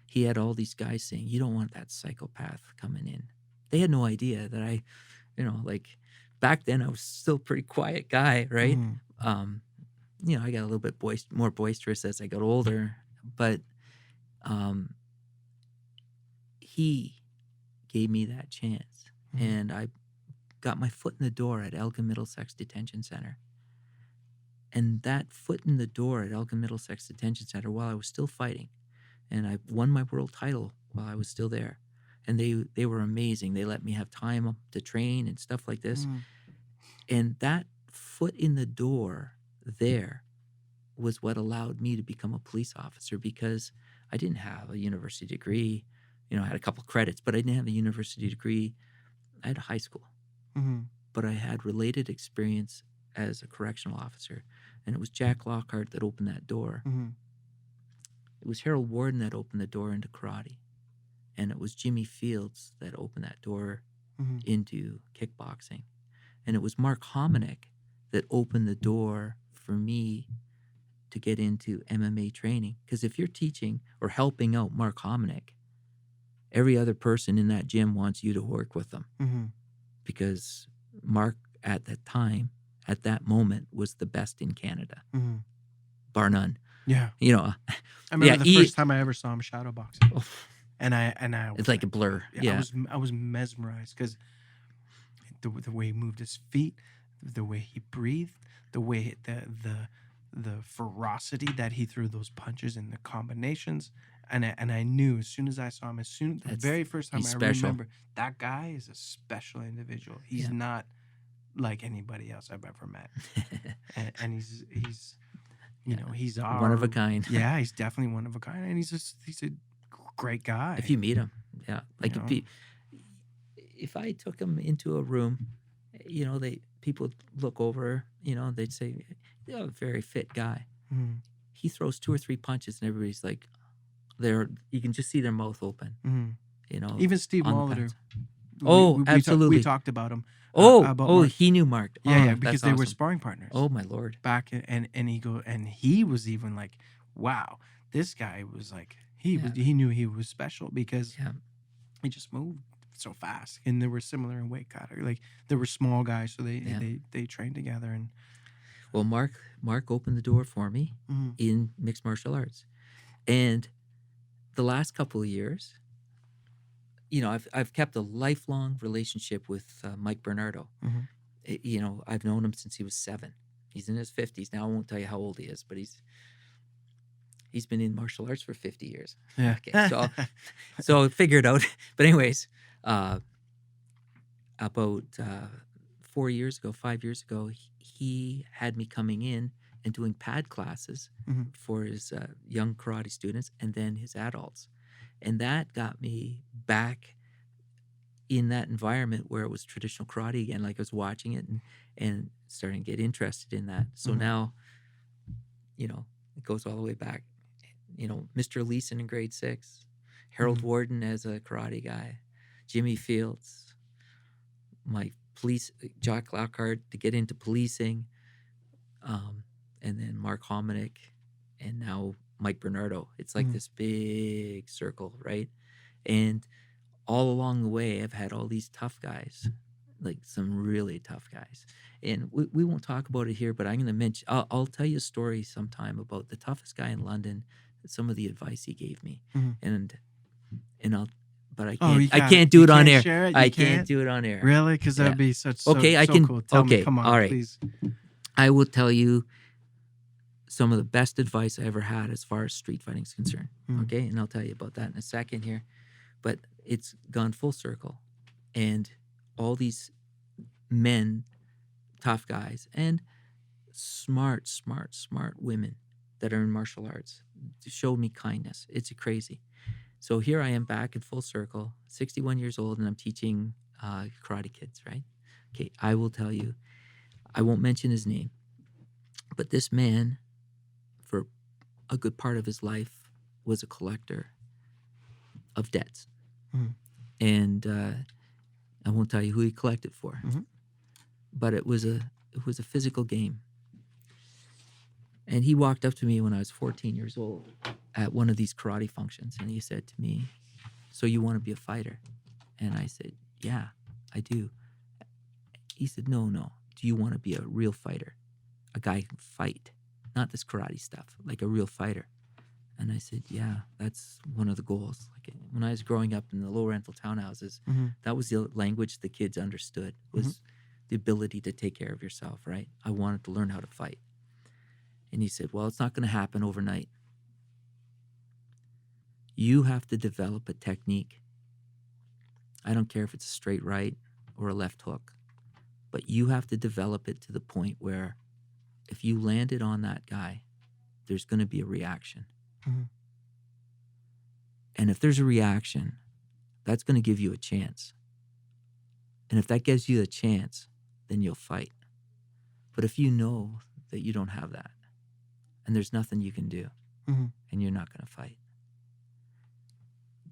he had all these guys saying, you don't want that psychopath coming in. They had no idea that I, like back then I was still a pretty quiet guy, right? Mhm. I got a little bit more boisterous as I got older, but he gave me that chance, Mhm. and I got my foot in the door at Elgin Middlesex Detention Center. And that foot in the door at Elgin Middlesex Detention Center while I was still fighting, and I won my world title while I was still there. And they were amazing. They let me have time to train and stuff like this. Mhm. And that foot in the door there was what allowed me to become a police officer, because I didn't have a university degree. I had a couple credits, but I didn't have a university degree. I had a high school, Mhm. but I had related experience as a correctional officer. And it was Jack Lockhart that opened that door. Mhm. It was Harold Warden that opened the door into karate. And it was Jimmy Fields that opened that door Mhm. into kickboxing. And it was Mark Hominick that opened the door for me to get into MMA training. Because if you're teaching or helping out Mark Hominick, every other person in that gym wants you to work with them. Mhm. Because Mark, at that time, at that moment, was the best in Canada, Mhm. bar none. Yeah. I I remember the first time I ever saw him shadow boxing, and I was it's like a blur. Yeah. I was mesmerized, because the way he moved his feet, the way he breathed, the way the ferocity that he threw those punches and the combinations, and I knew as soon as I saw him, the very first time he's I special. remember, that guy is a special individual. He's Yeah. not like anybody else I've ever met, and he's he's one of a kind. Yeah, he's definitely one of a kind, and he's a great guy. If you meet him, yeah. Like You if I took him into a room, people look over, they'd say, "You're a very fit guy." Mhm. He throws 2 or 3 punches, and everybody's like, you can just see their mouth open. Mhm. You know, Even Steve on the Molitor. pads. Oh, absolutely. We talked about him. About Oh, Mark. he knew Mark. Yeah, Oh, because that's they were awesome. sparring partners. Oh my lord. Back and he was even like, wow, this guy was like, he knew he was special, because Yeah. he just moved so fast, and they were similar in weight cut. Like, they were small guys, so they trained together. And Well, Mark opened the door for me Mm-hmm. in mixed martial arts, and the last couple of years, I've kept a lifelong relationship with Mike Bernardo. Mm-hmm. I've known him since he was 7. He's in his 50s now. I won't tell you how old he is, but he's been in martial arts for 50 years. Yeah. Okay, so figure it out. But anyways, about 5 years ago, he had me coming in and doing pad classes Mm-hmm. for his young karate students and then his adults. And that got me back in that environment where it was traditional karate again. Like I was watching it and starting to get interested in that. So Mhm. now, it goes all the way back. Mr. Leeson in grade 6, Harold Mhm. Warden as a karate guy, Jimmy Fields, my police, Jack Lockhart to get into policing, and then Mark Hominick, and now Mike Bernardo. It's like Mhm. this big circle, right? And all along the way, I've had all these tough guys, like some really tough guys. And we won't talk about it here, but I'm going to mention, I'll tell you a story sometime about the toughest guy in London, some of the advice he gave me. Mhm. And I'll, but I Oh, can't, I can't do it on air. Share it? You I can't can't do it on air. Really? Because that'd Yeah. be such Okay, I so can- cool. Tell okay, me, come on, all right. please. I will tell you some of the best advice I ever had as far as street fighting is concerned. Mm. Okay, and I'll tell you about that in a second here. But it's gone full circle, and all these men, tough guys, and smart women that are in martial arts showed me kindness. It's crazy. So here I am back in full circle, 61 years old, and I'm teaching karate kids, right? Okay, I will tell you, I won't mention his name, but this man, for a good part of his life, was a collector of debts. Mhm. And I won't tell you who he collected for, Mhm. but it was a physical game. And he walked up to me when I was 14 years old at one of these karate functions, and he said to me, "So you want to be a fighter?" And I said, "Yeah, I do." He said, No. Do you want to be a real fighter? A guy who can fight, not this karate stuff, like a real fighter. And I said, yeah, that's one of the goals. Like when I was growing up in the low rental townhouses, Mhm. that was the language the kids understood, was the ability to take care of yourself, right? I wanted to learn how to fight. And he said, well, it's not going to happen overnight. You have to develop a technique. I don't care if it's a straight right or a left hook, but you have to develop it to the point where if you landed on that guy, there's going to be a reaction. Mhm. And if there's a reaction, that's going to give you a chance. And if that gives you a chance, then you'll fight. But if you know that you don't have that, and there's nothing you can do, Mhm. and you're not going to fight.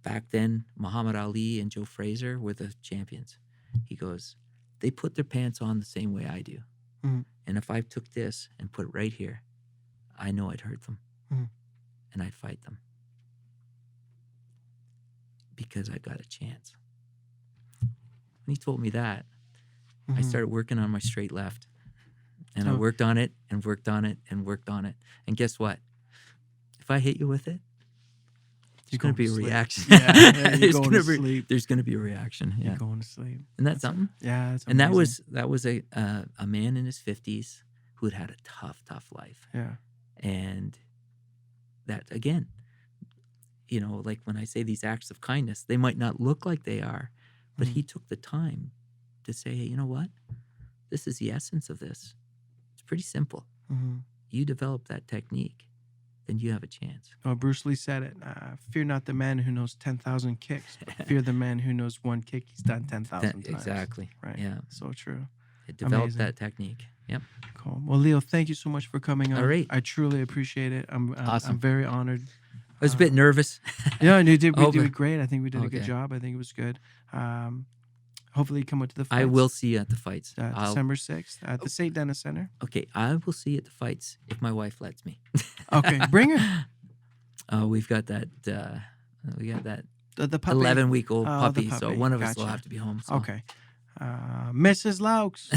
Back then, Muhammad Ali and Joe Frazier were the champions. He goes, they put their pants on the same way I do. Mhm. And if I took this and put it right here, I know I'd hurt them. Mhm. And I'd fight them. Because I got a chance. When he told me that, I Mhm. started working on my straight left. And I Oh. worked on it and worked on it and worked on it. And guess what? If I hit you with it, there's going to be a reaction. Yeah, you're There's going gonna to sleep. There's going to be a reaction. Yeah. You're going to sleep. Isn't that something? Yeah, that's And amazing. that was a man in his 50s who had a tough life. Yeah. And that, again, like when I say these acts of kindness, they might not look like they are, but Mhm. he took the time to say, hey, you know what? This is the essence of this. It's pretty simple. Mhm. You develop that technique, then you have a chance. Oh, Bruce Lee said it. Fear not the man who knows 10,000 kicks, but fear the man who knows one kick he's done 10,000 times. Exactly. Right. Yeah. So true. Develop Amazing. that technique. Yep. Cool. Well, Leo, thank you so much for coming on. All right. I truly appreciate it. I'm Awesome. very honored. I was a bit nervous. Yeah, and we did Okay. great. I think we did a good Okay. job. I think it was good. Hopefully, you come out to the fights. I will see you at the fights. December 6th at the St. Dennis Center. Okay, I will see you at the fights if my wife lets me. Okay, bring her. We've got that. We got that The puppy. 11-week-old Oh, the puppy, so puppy. one of us will Gotcha. have to be home. So. Okay. Mrs. Loucks,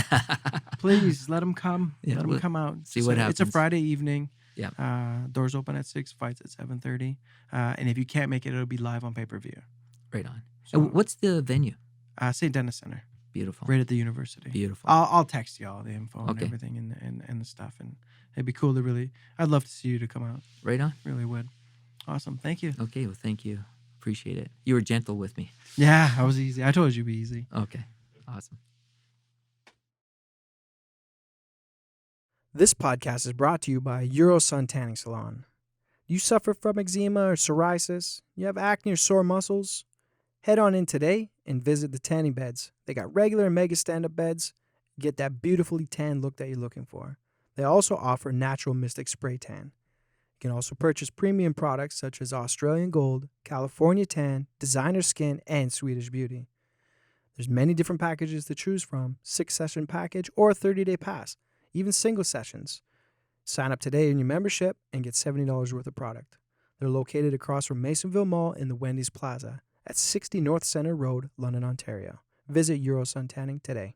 please let them come. Yeah, Let them we'll come out. see what It's a happens. Friday evening. Yeah. Doors open at 6, fights at 7:30. And if you can't make it, it'll be live on pay-per-view. Right on. So, What's the venue? St. Dennis Center, Beautiful. right at the university. Beautiful. I'll text you all the info and Okay. everything and the stuff. And it'd be cool to really, I'd love to see you to come out. Right on. Really would. Awesome. Thank you. Okay. Well, thank you. Appreciate it. You were gentle with me. Yeah, I was easy. I told you it'd be easy. Okay. Awesome. This podcast is brought to you by Eurosun Tanning Salon. Do you suffer from eczema or psoriasis? You have acne or sore muscles? Head on in today and visit the tanning beds. They got regular and mega stand-up beds. Get that beautifully tan look that you're looking for. They also offer natural Mystic Spray Tan. You can also purchase premium products such as Australian Gold, California Tan, Designer Skin, and Swedish Beauty. There's many different packages to choose from, 6-session package or a 30-day pass, even single sessions. Sign up today in your membership and get $70 worth of product. They're located across from Masonville Mall in the Wendy's Plaza at 60 North Center Road, London, Ontario. Visit Eurosun Tanning today.